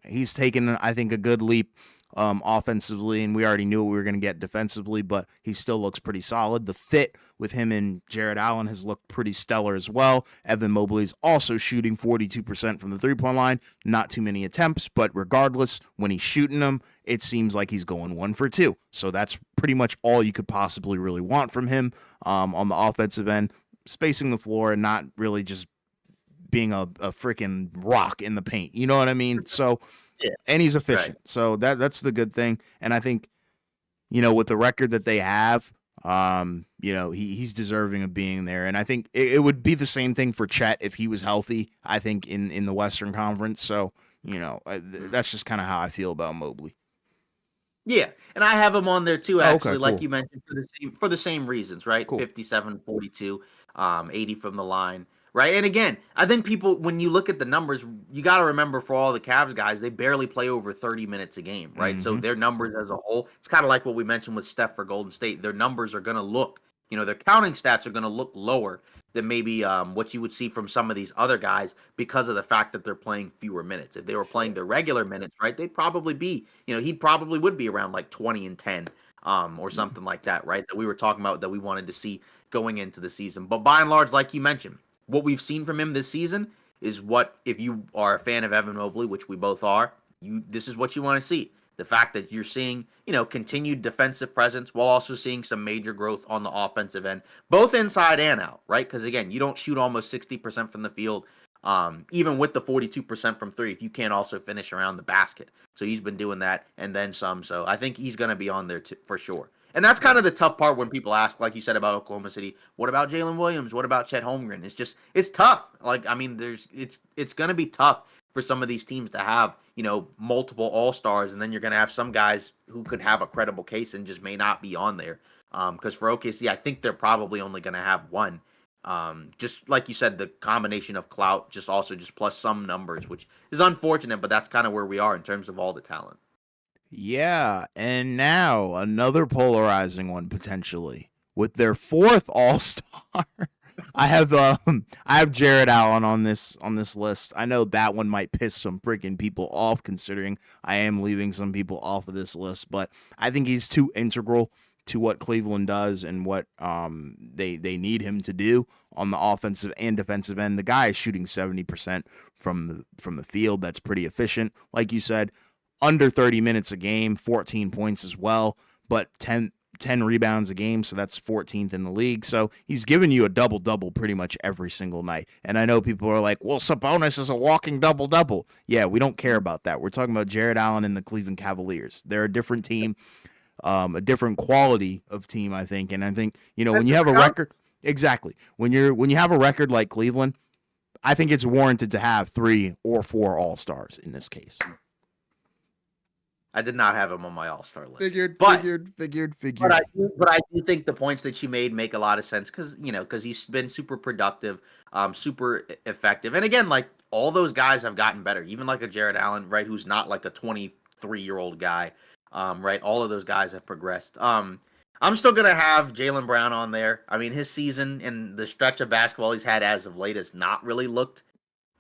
he's taken I think a good leap offensively, and we already knew what we were going to get defensively, but he still looks pretty solid. The fit with him and Jared Allen has looked pretty stellar as well. Evan Mobley's also shooting 42% from the three-point line. Not too many attempts, but regardless, when he's shooting them, it seems like he's going 1 for 2. So that's pretty much all you could possibly really want from him on the offensive end, spacing the floor and not really just being a freaking rock in the paint. You know what I mean? So Yeah. And he's efficient. Right. So that's the good thing. And I think, with the record that they have, he's deserving of being there. And I think it would be the same thing for Chet if he was healthy, I think, in the Western Conference. So, that's just kind of how I feel about Mobley. Yeah, and I have him on there too, actually, like you mentioned, for the same reasons, right? Cool. 57, 42, 80 from the line. Right. And again, I think people, when you look at the numbers, you got to remember for all the Cavs guys, they barely play over 30 minutes a game. Right. So their numbers as a whole, it's kind of like what we mentioned with Steph for Golden State. Their numbers are going to look, their counting stats are going to look lower than maybe what you would see from some of these other guys because of the fact that they're playing fewer minutes. If they were playing their regular minutes, right, they'd probably be, he probably would be around like 20 and 10 or something like that, right? That we were talking about that we wanted to see going into the season. But by and large, like you mentioned, what we've seen from him this season is what, if you are a fan of Evan Mobley, which we both are, this is what you want to see. The fact that you're seeing, continued defensive presence while also seeing some major growth on the offensive end, both inside and out, right? Because again, you don't shoot almost 60% from the field, even with the 42% from three, if you can't also finish around the basket. So he's been doing that and then some. So I think he's going to be on there for sure. And that's kind of the tough part when people ask, like you said about Oklahoma City, what about Jalen Williams? What about Chet Holmgren? It's tough. Like, I mean, it's going to be tough for some of these teams to have, multiple all-stars, and then you're going to have some guys who could have a credible case and just may not be on there. Because for OKC, I think they're probably only going to have one. Just like you said, the combination of clout, just plus some numbers, which is unfortunate, but that's kind of where we are in terms of all the talent. Yeah, and now another polarizing one potentially with their fourth All-Star. I have Jared Allen on this list. I know that one might piss some freaking people off considering I am leaving some people off of this list, but I think he's too integral to what Cleveland does and what they need him to do on the offensive and defensive end. The guy is shooting 70% from the field. That's pretty efficient. Like you said, under 30 minutes a game, 14 points as well, but 10 rebounds a game, so that's 14th in the league. So he's giving you a double-double pretty much every single night. And I know people are like, well, Sabonis is a walking double-double. Yeah, we don't care about that. We're talking about Jared Allen and the Cleveland Cavaliers. They're a different team, a different quality of team, I think. And I think, when you have a record, exactly. When you have a record like Cleveland, I think it's warranted to have 3 or 4 All-Stars in this case. I did not have him on my All-Star list. Figured. But I do think the points that you made make a lot of sense because he's been super productive, super effective. And again, like all those guys have gotten better, even like a Jared Allen, right, who's not like a 23-year-old guy, right? All of those guys have progressed. I'm still going to have Jaylen Brown on there. I mean, his season and the stretch of basketball he's had as of late has not really looked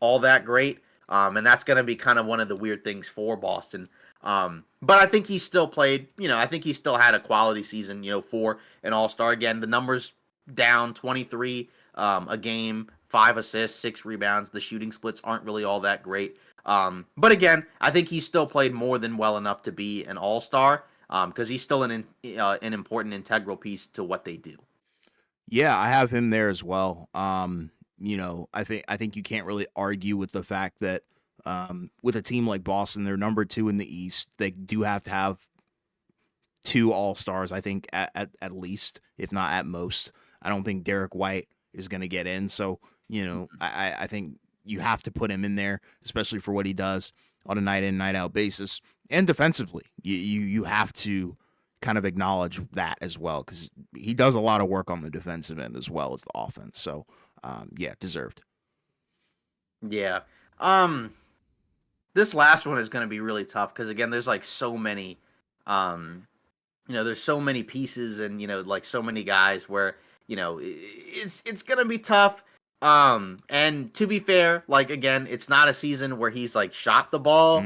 all that great. And that's going to be kind of one of the weird things for Boston. But I think he still played, I think he still had a quality season, for an All-Star. Again, the numbers down 23 a game, 5 assists, 6 rebounds. The shooting splits aren't really all that great. But again, I think he still played more than well enough to be an All-Star because he's still an important integral piece to what they do. Yeah, I have him there as well. I think you can't really argue with the fact that with a team like Boston, they're number 2 in the East. They do have to have 2 All-Stars, I think, at least, if not at most. I don't think Derek White is going to get in. So, I think you have to put him in there, especially for what he does on a night-in, night-out basis. And defensively, you have to kind of acknowledge that as well because he does a lot of work on the defensive end as well as the offense. So, yeah, deserved. Yeah. This last one is going to be really tough because again, there's like so many, there's so many pieces and like so many guys where it's going to be tough. And to be fair, like again, it's not a season where he's like shot the ball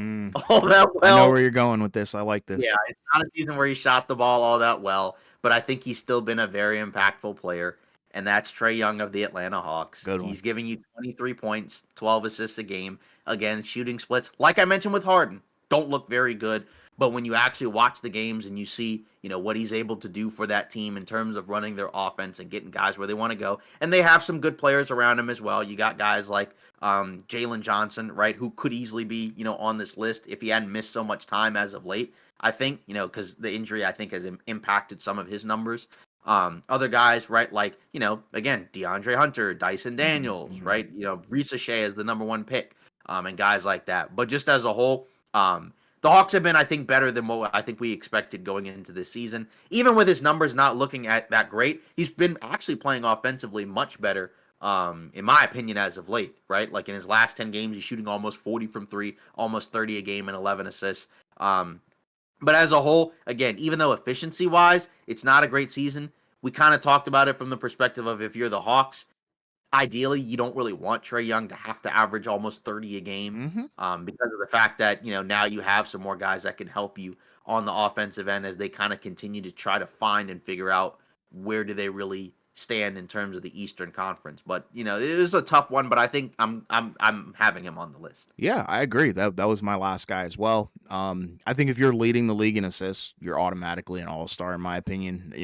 all that well. I know where you're going with this. I like this. Yeah, it's not a season where he shot the ball all that well, but I think he's still been a very impactful player. And that's Trae Young of the Atlanta Hawks. He's giving you 23 points, 12 assists a game. Again, shooting splits, like I mentioned with Harden, don't look very good. But when you actually watch the games and you see, what he's able to do for that team in terms of running their offense and getting guys where they want to go, and they have some good players around him as well. You got guys like Jalen Johnson, right, who could easily be, on this list if he hadn't missed so much time as of late. I think, because the injury, I think, has impacted some of his numbers. Other guys, right, like, again, DeAndre Hunter, Dyson Daniels, right, Risa Shea is the number 1 pick, and guys like that. But just as a whole, the Hawks have been, I think, better than what I think we expected going into this season. Even with his numbers not looking at that great, he's been actually playing offensively much better, in my opinion, as of late, right? Like in his last 10 games, he's shooting almost 40 from 3, almost 30 a game and 11 assists. But as a whole, again, even though efficiency-wise, it's not a great season, we kind of talked about it from the perspective of if you're the Hawks, ideally you don't really want Trae Young to have to average almost 30 a game, Hmm. because of the fact that now you have some more guys that can help you on the offensive end as they kind of continue to try to find and figure out where do they really stand in terms of the Eastern Conference. But it is a tough one, but I think I'm having him on the list. Yeah, I agree. That was my last guy as well. I think if you're leading the league in assists, you're automatically an all-star, in my opinion.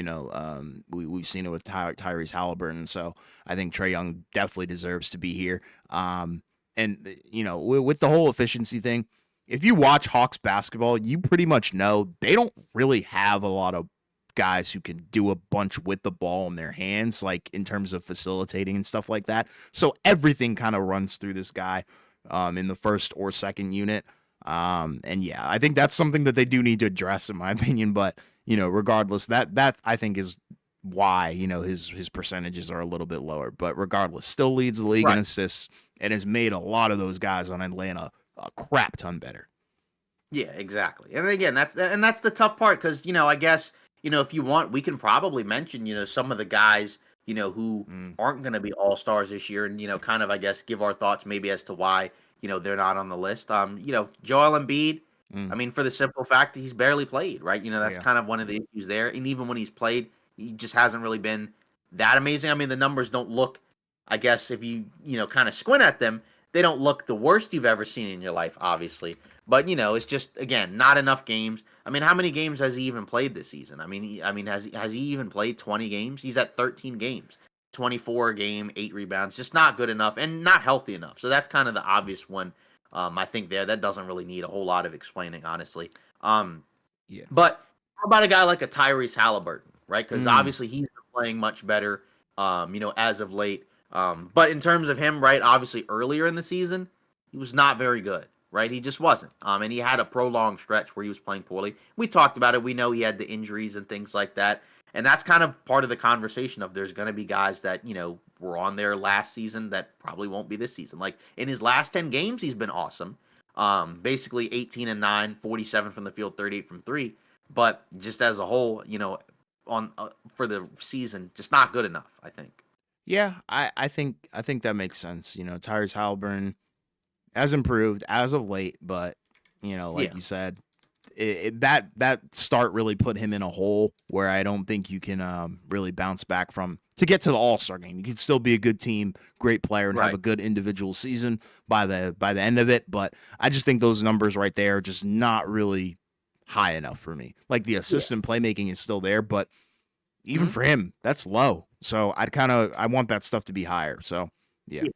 We've seen it with Tyrese Halliburton, so I think Trae Young definitely deserves to be here. And with the whole efficiency thing, if you watch Hawks basketball, you pretty much know they don't really have a lot of guys who can do a bunch with the ball in their hands, like in terms of facilitating and stuff like that. So everything kind of runs through this guy in the first or second unit. And yeah, I think that's something that they do need to address, in my opinion. But regardless, that I think is why his percentages are a little bit lower. But regardless, still leads the league in Right. assists and has made a lot of those guys on Atlanta a crap ton better. Yeah, exactly. And again, that's the tough part because I guess if you want, we can probably mention some of the guys who Mm, aren't going to be all stars this year, and kind of I guess give our thoughts maybe as to why they're not on the list. Joel Embiid. I mm, mean, for the simple fact he's barely played, right? That's yeah, kind of one of the issues there. And even when he's played, he just hasn't really been that amazing. I mean, the numbers don't look, I guess, if you kind of squint at them, they don't look the worst you've ever seen in your life, obviously. But it's just again not enough games. I mean, how many games has he even played this season? I mean, has he even played 20 games? He's at 13 games, 24 a game, 8 rebounds. Just not good enough and not healthy enough. So that's kind of the obvious one. I think that doesn't really need a whole lot of explaining, honestly. Um, yeah. but how about a guy like a Tyrese Halliburton, right? Because Mm, obviously he's been playing much better, as of late. But in terms of him, right, obviously earlier in the season, he was not very good, right? He just wasn't. And he had a prolonged stretch where he was playing poorly. We talked about it. We know he had the injuries and things like that. And that's kind of part of the conversation of there's going to be guys that, were on there last season that probably won't be this season. Like in his last 10 games, he's been awesome. Basically 18 and 9, 47 from the field, 38 from 3, but just as a whole, on for the season, just not good enough, I think. yeah, I think that makes sense. Tyrese Halliburton has improved as of late, but like Yeah. you said, that start really put him in a hole where I don't think you can really bounce back from to get to the All Star game. You can still be a good team, great player, and have Right. a good individual season by the end of it. But I just think those numbers right there are just not really high enough for me. Like the Yeah. assist and playmaking is still there, but even Mhm. for him, that's low. So I want that stuff to be higher. So yeah, Yeah.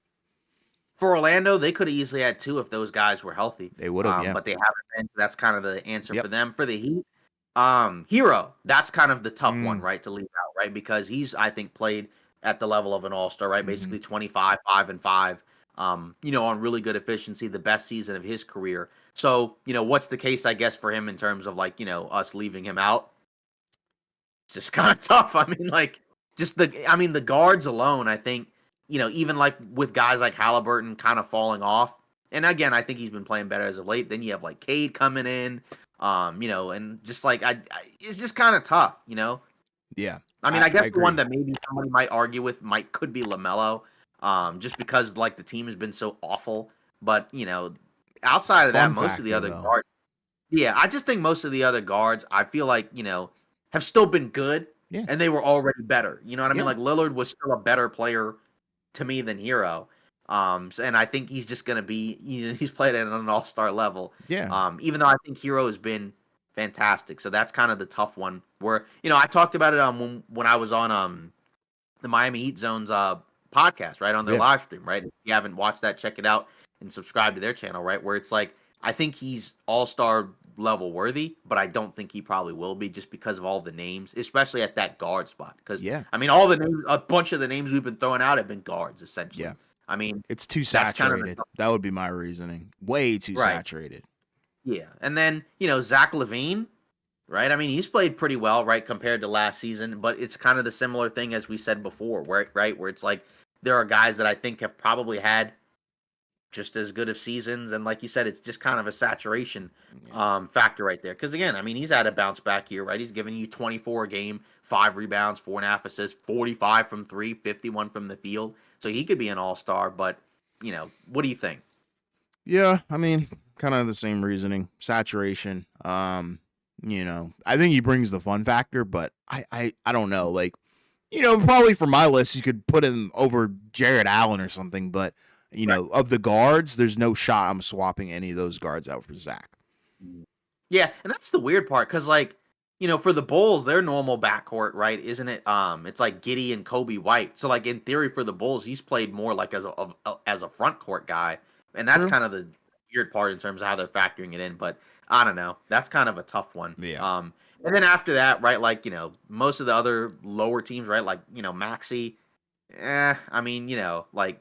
For Orlando, they could have easily had 2 if those guys were healthy, they would have. Yeah. but they haven't been, so that's kind of the answer Yep. for them. For the Heat, Hero, that's kind of the tough one, Mm, right, to leave out, right? Because he's, I think, played at the level of an all-star, right? hmm. Basically 25, 5 and 5, on really good efficiency, the best season of his career. So, what's the case, I guess, for him in terms of like, us leaving him out? It's just kind of tough. I mean, like, the guards alone, I think, even like with guys like Halliburton kind of falling off. And again, I think he's been playing better as of late. Then you have like Cade coming in, and just like it's just kind of tough. Yeah. I mean, I I guess I the one agree. that maybe somebody might argue with might could be Lamelo, just because like the team has been so awful. But outside of that, Fun most of the factor other though. guards, yeah, I just think most of the other guards, I feel like, have still been good Yeah. and they were already better. You know what I mean? Yeah. Like Lillard was still a better player to me than Hero. And I think he's just gonna be, he's played at an all-star level. Yeah. Even though I think Hero has been fantastic. So that's kind of the tough one where, I talked about it when I was on the Miami Heat Zone's podcast, right, on their Yeah. live stream, right? If you haven't watched that, check it out and subscribe to their channel, right? Where it's like I think he's all-star level worthy, but I don't think he probably will be just because of all the names, especially at that guard spot. Because Yeah. I mean, all the names, a bunch of the names we've been throwing out have been guards, Yeah. essentially. I mean, It's too that's kind of the saturated. That would be my reasoning. Way too right, saturated. yeah. And then Zach Levine, right? I mean, he's played pretty well, right, compared to last season, but it's kind of the similar thing as we said before, where it's like there are guys that I think have probably had just as good of seasons. And like you said, it's just kind of a saturation Yeah. factor right there. Because again, I mean, he's had a bounce back year, right? He's giving you 24 a game, 5 rebounds, 4.5 assists, 45 from three, 51 from the field. So he could be an all-star. But what do you think? Yeah, I mean, kind of the same reasoning. Saturation. I think he brings the fun factor, but I don't know. Like, probably for my list, you could put him over Jared Allen or something, but of the guards, there's no shot I'm swapping any of those guards out for Zach. Yeah, and that's the weird part because, like, for the Bulls, their normal backcourt, right? Isn't it? It's like Giddy and Kobe White. So, like in theory, for the Bulls, he's played more like as a front court guy, and that's True. kind of the weird part in terms of how they're factoring it in. But I don't know. That's kind of a tough one. Yeah. And then after that, right? Like most of the other lower teams, right? Like Maxi. I mean, like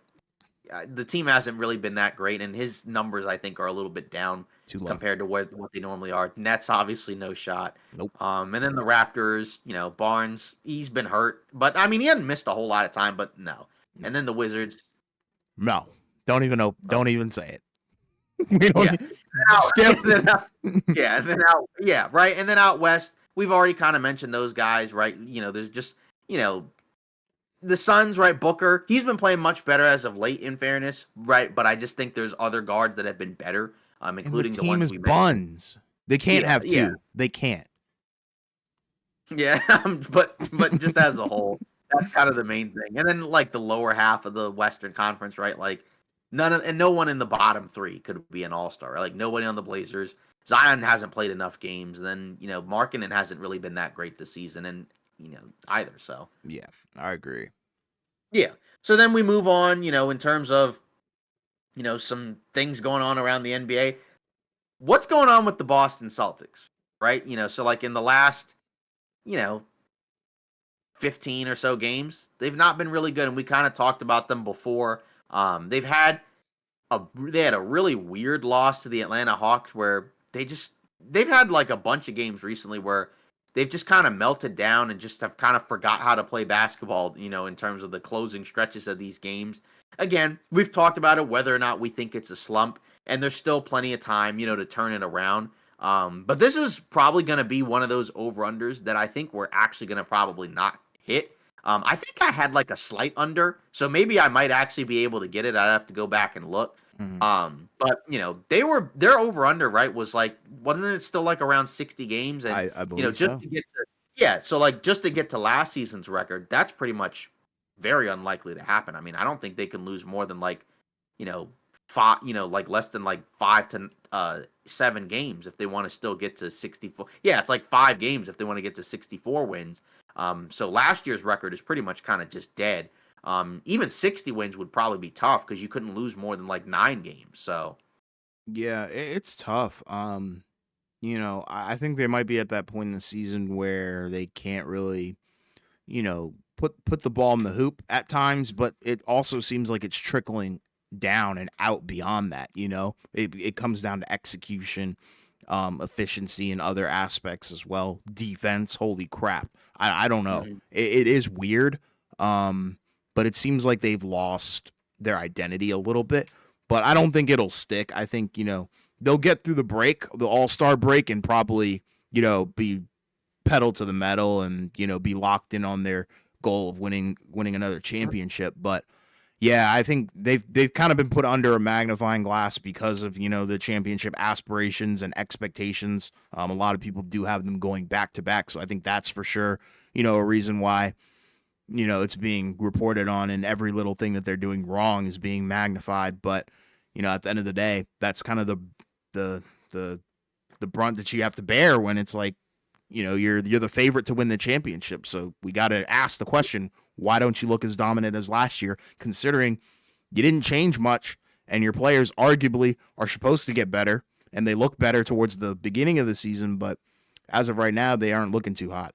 the team hasn't really been that great, and his numbers I think are a little bit down Too low. compared to what they normally are. Nets obviously no shot. Nope. And then the Raptors, Barnes, he's been hurt, but I mean he hadn't missed a whole lot of time, but no. And then the Wizards. No. Don't even know. Don't even say it. We don't skip. Yeah, right. And then out west, we've already kind of mentioned those guys, right? There's just the Suns, right? Booker, he's been playing much better as of late, in fairness, right? But I just think there's other guards that have been better, including the the team ones is we buns. mentioned. They can't have two. Yeah. They can't. Yeah, but just as a whole, that's kind of the main thing. And then like the lower half of the Western Conference, right? Like no one in the bottom three could be an all-star. Right? Like nobody on the Blazers. Zion hasn't played enough games. And then Markkanen hasn't really been that great this season, and either. So yeah, I agree. Yeah. So then we move on. In terms of some things going on around the NBA. What's going on with the Boston Celtics? Right. So like in the last 15 or so games, they've not been really good, and we kind of talked about them before. They had a really weird loss to the Atlanta Hawks where they've had like a bunch of games recently where they've just kind of melted down and just have kind of forgot how to play basketball, in terms of the closing stretches of these games. Again, we've talked about it, whether or not we think it's a slump, and there's still plenty of time, to turn it around. But this is probably going to be one of those over-unders that I think we're actually going to probably not hit. I think I had like a slight under, so maybe I might actually be able to get it. I'd have to go back and look. Mm-hmm. But their over-under, right, was like, wasn't it still like around 60 games? And I believe so. So like just to get to last season's record, that's pretty much very unlikely to happen. I mean, I don't think they can lose more than like, five, like less than like 5 to 7 games if they want to still get to 64. Yeah, it's like 5 games if they want to get to 64 wins. So last year's record is pretty much kind of just dead. Even 60 wins would probably be tough because you couldn't lose more than like 9 games. So yeah, it's tough. I think they might be at that point in the season where they can't really, put the ball in the hoop at times, but it also seems like it's trickling down and out beyond that. It comes down to execution, efficiency, and other aspects as well. Defense, holy crap! I don't know. Mm-hmm. It is weird, but it seems like they've lost their identity a little bit. But I don't think it'll stick. I think they'll get through the break, the All-Star break, and probably be pedal to the metal and be locked in on their goal of winning another championship. But yeah, I think they've kind of been put under a magnifying glass because of the championship aspirations and expectations. A lot of people do have them going back to back, so I think that's for sure a reason why it's being reported on, and every little thing that they're doing wrong is being magnified. But at the end of the day, that's kind of the brunt that you have to bear when it's like you're the favorite to win the championship. So we got to ask the question, why don't you look as dominant as last year, considering you didn't change much and your players arguably are supposed to get better and they look better towards the beginning of the season, but as of right now, they aren't looking too hot.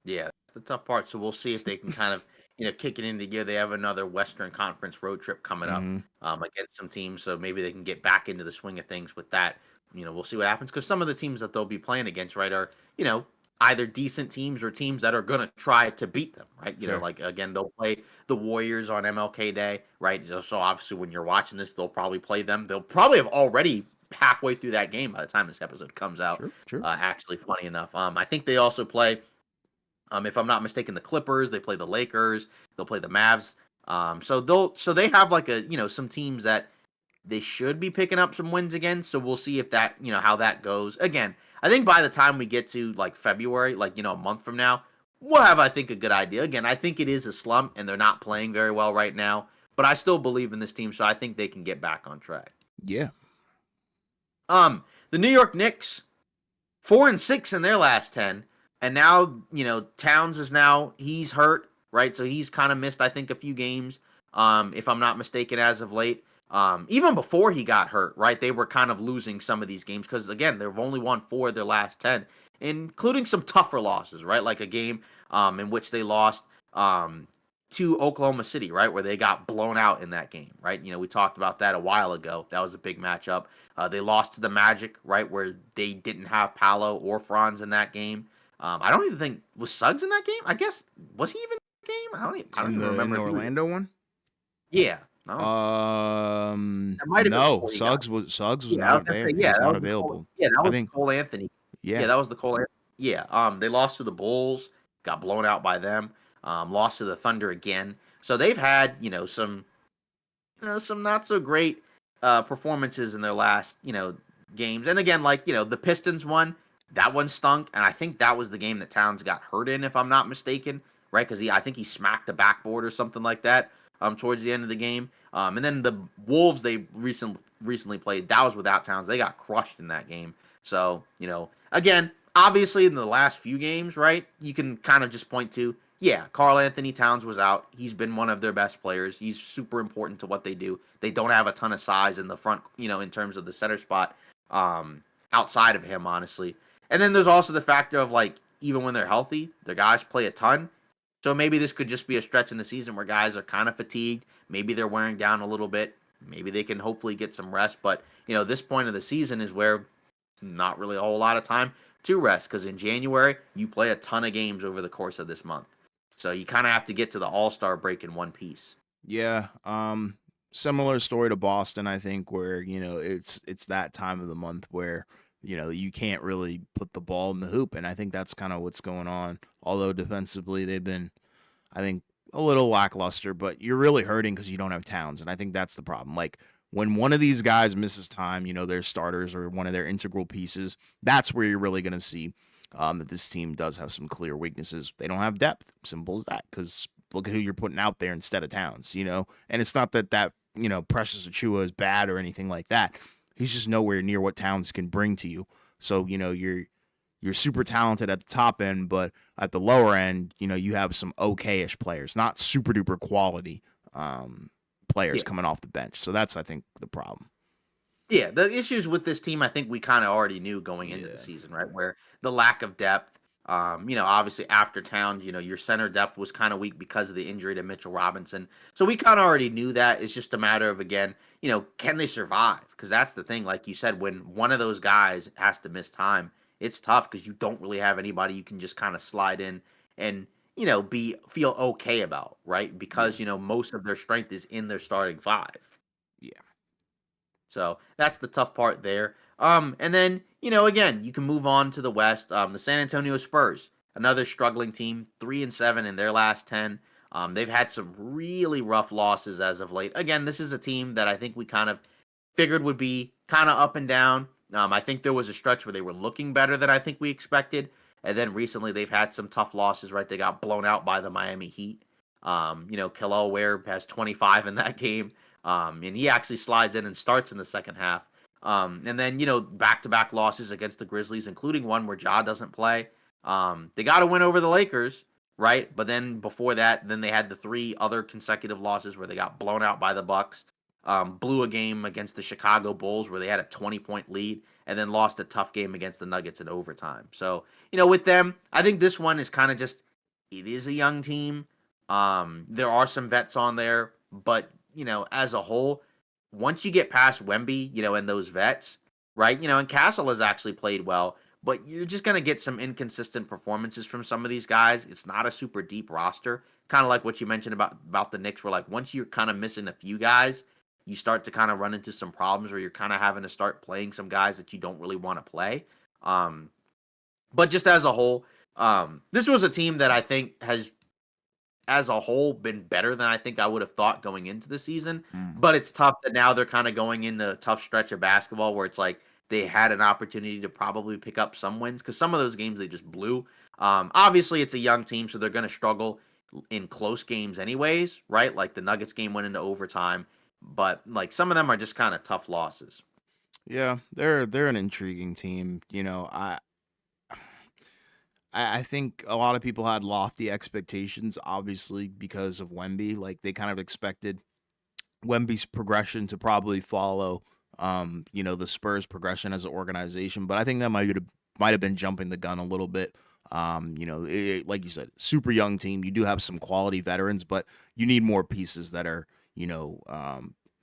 Yeah, that's the tough part. So we'll see if they can kind of, kick it into gear. They have another Western Conference road trip coming up against some teams, so maybe they can get back into the swing of things with that. We'll see what happens because some of the teams that they'll be playing against, right, are either decent teams or teams that are going to try to beat them, right? Sure. Like again, they'll play the Warriors on MLK Day, right? So obviously, when you're watching this, they'll probably play them. They'll probably have already halfway through that game by the time this episode comes out. Sure. Sure. Actually, funny enough, I think they also play, if I'm not mistaken, the Clippers. They play the Lakers. They'll play the Mavs. So they have like some teams that they should be picking up some wins again. So we'll see if that, how that goes. Again, I think by the time we get to like February, like, a month from now, we'll have, I think, a good idea. Again, I think it is a slump and they're not playing very well right now, but I still believe in this team. So I think they can get back on track. Yeah. The New York Knicks, 4-6 in their last 10. And now, Towns he's hurt, right? So he's kind of missed, I think, a few games, if I'm not mistaken, as of late. Even before he got hurt, right? They were kind of losing some of these games because, again, they've only won 4 of their last 10, including some tougher losses, right? Like a game in which they lost to Oklahoma City, right? Where they got blown out in that game, right? We talked about that a while ago. That was a big matchup. They lost to the Magic, right? Where they didn't have Paolo or Franz in that game. I don't even think, was Suggs in that game? I guess, was he even in the game? I don't even remember. In the Orlando one? Yeah. No, Suggs was not there. He was not available. That was Cole Anthony. Yeah, that was the Cole. Yeah. They lost to the Bulls, got blown out by them. Lost to the Thunder again. So they've had some not so great performances in their last games. And again, like the Pistons one, that one stunk, and I think that was the game that Towns got hurt in, if I'm not mistaken, right? Because I think he smacked the backboard or something like that. Towards the end of the game. And then the Wolves they recently played, that was without Towns. They got crushed in that game. So, again, obviously in the last few games, right, you can kind of just point to, Karl Anthony Towns was out. He's been one of their best players. He's super important to what they do. They don't have a ton of size in the front, in terms of the center spot outside of him, honestly. And then there's also the factor of, like, even when they're healthy, their guys play a ton. So maybe this could just be a stretch in the season where guys are kind of fatigued. Maybe they're wearing down a little bit. Maybe they can hopefully get some rest. But, this point of the season is where not really a whole lot of time to rest. Because in January, you play a ton of games over the course of this month. So you kind of have to get to the All-Star break in one piece. Yeah. Similar story to Boston, I think, where, it's that time of the month where, you can't really put the ball in the hoop. And I think that's kind of what's going on. Although defensively, they've been, I think, a little lackluster, but you're really hurting because you don't have Towns. And I think that's the problem. Like, when one of these guys misses time, their starters or one of their integral pieces, that's where you're really going to see that this team does have some clear weaknesses. They don't have depth. Simple as that. Because look at who you're putting out there instead of Towns, And it's not that Precious Achiuwa is bad or anything like that. He's just nowhere near what Towns can bring to you. So, you're super talented at the top end, but at the lower end, you have some okay-ish players, not super duper quality players coming off the bench. So that's, I think, the problem. Yeah, the issues with this team, I think we kind of already knew going into the season, right? Where the lack of depth, obviously after Towns, your center depth was kind of weak because of the injury to Mitchell Robinson. So we kind of already knew that. It's just a matter of, again, can they survive? Because that's the thing, like you said, when one of those guys has to miss time, it's tough because you don't really have anybody you can just kind of slide in and, feel okay about, right? Because, most of their strength is in their starting 5. Yeah. So that's the tough part there. And then, again, you can move on to the West. The San Antonio Spurs, another struggling team, 3-7 in their last 10. They've had some really rough losses as of late. Again, this is a team that I think we kind of figured would be kind of up and down. I think there was a stretch where they were looking better than I think we expected. And then recently they've had some tough losses, right? They got blown out by the Miami Heat. Kel'el Ware has 25 in that game. And he actually slides in and starts in the second half. And then, back-to-back losses against the Grizzlies, including one where Ja doesn't play. They got to win over the Lakers, right? But then before that, then they had the 3 other consecutive losses where they got blown out by the Bucks. Blew a game against the Chicago Bulls where they had a 20-point lead, and then lost a tough game against the Nuggets in overtime. So, with them, I think this one is kind of just, it is a young team. There are some vets on there, but, as a whole, once you get past Wemby, and those vets, right, and Castle has actually played well, but you're just going to get some inconsistent performances from some of these guys. It's not a super deep roster, kind of like what you mentioned about the Knicks, where like once you're kind of missing a few guys, you start to kind of run into some problems where you're kind of having to start playing some guys that you don't really want to play. Um, but just as a whole, this was a team that I think has, as a whole, been better than I think I would have thought going into the season. Mm. But it's tough that now they're kind of going into a tough stretch of basketball where it's like they had an opportunity to probably pick up some wins because some of those games they just blew. Obviously, it's a young team, so they're going to struggle in close games, anyways, right? Like the Nuggets game went into overtime, but like some of them are just kind of tough losses. Yeah, they're an intriguing team. I think a lot of people had lofty expectations, obviously because of Wemby. Like they kind of expected Wemby's progression to probably follow, the Spurs' progression as an organization. But I think that might have been jumping the gun a little bit. Like you said, super young team. You do have some quality veterans, but you need more pieces that are,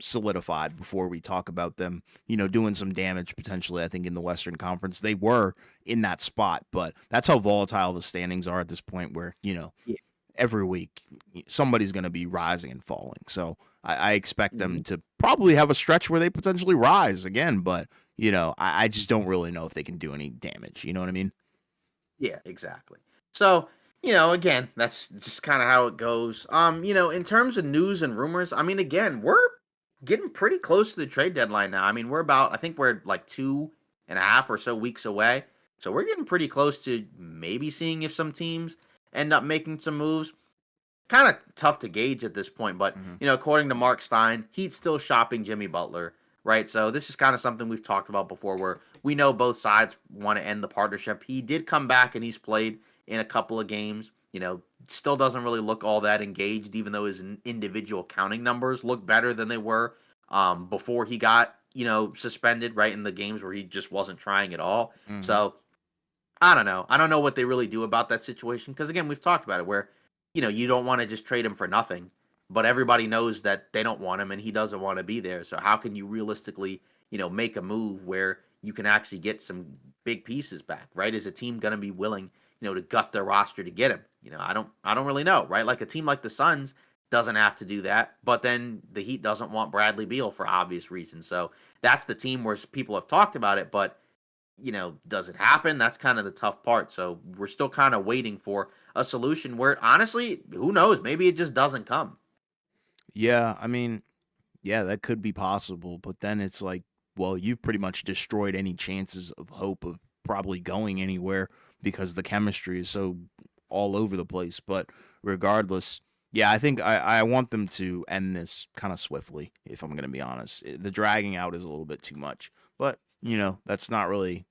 solidified before we talk about them, doing some damage potentially. I think in the Western Conference they were in that spot, but that's how volatile the standings are at this point. Where Yeah. every week somebody's going to be rising and falling. So I expect them Mhm. to probably have a stretch where they potentially rise again, but I just don't really know if they can do any damage. You know what I mean? Yeah, exactly. So, again, that's just kind of how it goes. In terms of news and rumors, I mean, again, we're getting pretty close to the trade deadline now. I mean, I think we're like 2.5 or so weeks away. So we're getting pretty close to maybe seeing if some teams end up making some moves. Kind of tough to gauge at this point, but Hmm. according to Mark Stein, Heat's still shopping Jimmy Butler, right? So this is kind of something we've talked about before, where we know both sides want to end the partnership. He did come back and he's played in a couple of games. Still doesn't really look all that engaged, even though his individual counting numbers look better than they were before he got suspended, right, in the games where he just wasn't trying at all. Hmm. So I don't know. I don't know what they really do about that situation because again, we've talked about it where you don't want to just trade him for nothing, but everybody knows that they don't want him and he doesn't want to be there. So how can you realistically, make a move where you can actually get some big pieces back, right? Is a team going to be willing, to gut their roster to get him? I don't really know, right? Like a team like the Suns doesn't have to do that, but then the Heat doesn't want Bradley Beal for obvious reasons. So that's the team where people have talked about it, but does it happen? That's kind of the tough part. So we're still kind of waiting for a solution where honestly, who knows? Maybe it just doesn't come. Yeah, I mean, yeah, that could be possible, but then it's like, well, you've pretty much destroyed any chances of hope of probably going anywhere because the chemistry is so all over the place. But regardless, yeah, I think I want them to end this kind of swiftly, if I'm going to be honest. The dragging out is a little bit too much. But, that's not really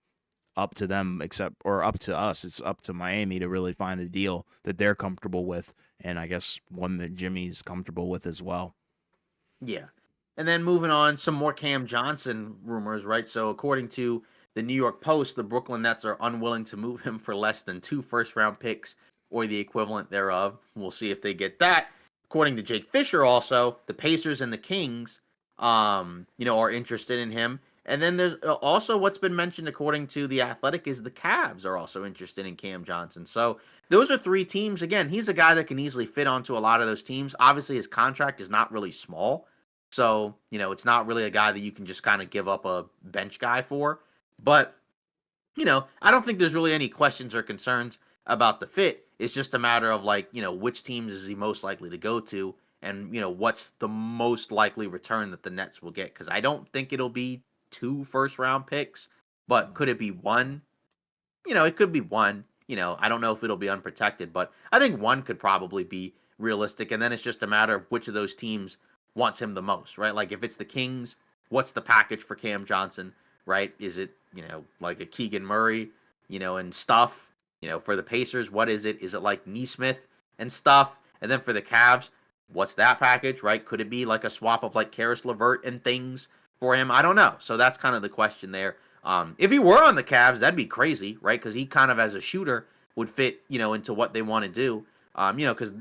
up to them or up to us. It's up to Miami to really find a deal that they're comfortable with, and I guess one that Jimmy's comfortable with as well. Yeah. And then moving on, some more Cam Johnson rumors, right? So according to the New York Post, the Brooklyn Nets are unwilling to move him for less than 2 first-round picks or the equivalent thereof. We'll see if they get that. According to Jake Fisher, also, the Pacers and the Kings, are interested in him. And then there's also what's been mentioned, according to the Athletic, is the Cavs are also interested in Cam Johnson. So those are three teams. Again, he's a guy that can easily fit onto a lot of those teams. Obviously, his contract is not really small. So, it's not really a guy that you can just kind of give up a bench guy for. But, I don't think there's really any questions or concerns about the fit. It's just a matter of like, which teams is he most likely to go to and, what's the most likely return that the Nets will get. Because I don't think it'll be 2 first-round picks, but could it be one? It could be one. I don't know if it'll be unprotected, but I think one could probably be realistic. And then it's just a matter of which of those teams wants him the most, right? Like if it's the Kings, what's the package for Cam Johnson, right? Is it, like a Keegan Murray, and stuff? For the Pacers, what is it? Is it like Neesmith and stuff? And then for the Cavs, what's that package, right? Could it be like a swap of like Karis LeVert and things for him? I don't know. So that's kind of the question there. If he were on the Cavs, that'd be crazy, right? Because he kind of as a shooter would fit, into what they want to do. Because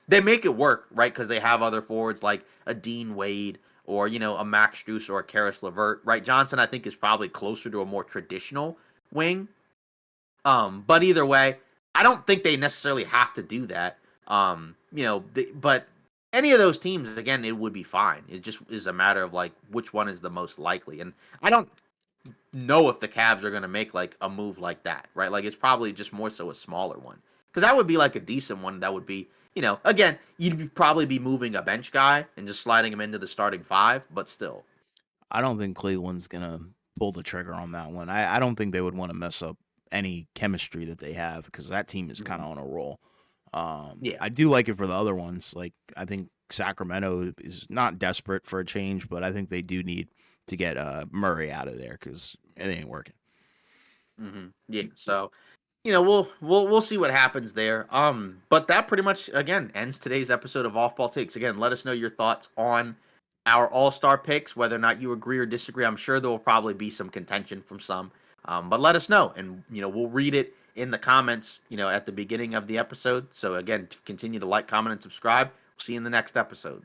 they make it work, right? Because they have other forwards like a Dean Wade or a Max Strus or a Karis LeVert, right? Johnson, I think, is probably closer to a more traditional wing. But either way, I don't think they necessarily have to do that. But any of those teams, again, it would be fine. It just is a matter of like which one is the most likely. And I don't know if the Cavs are going to make like a move like that, right? Like it's probably just more so a smaller one because that would be like a decent one. That would be, again, probably be moving a bench guy and just sliding him into the starting five, but still. I don't think Cleveland's gonna pull the trigger on that one. I don't think they would want to mess up any chemistry that they have because that team is kind of on a roll. Yeah. I do like it for the other ones. Like I think Sacramento is not desperate for a change, but I think they do need to get Murray out of there because it ain't working. Yeah. So, we'll see what happens there. But that pretty much again ends today's episode of Off Ball Takes. Again, let us know your thoughts on our All-Star picks, whether or not you agree or disagree. I'm sure there will probably be some contention from some. But let us know, and we'll read it in the comments, at the beginning of the episode. So again, continue to like, comment, and subscribe. We'll see you in the next episode.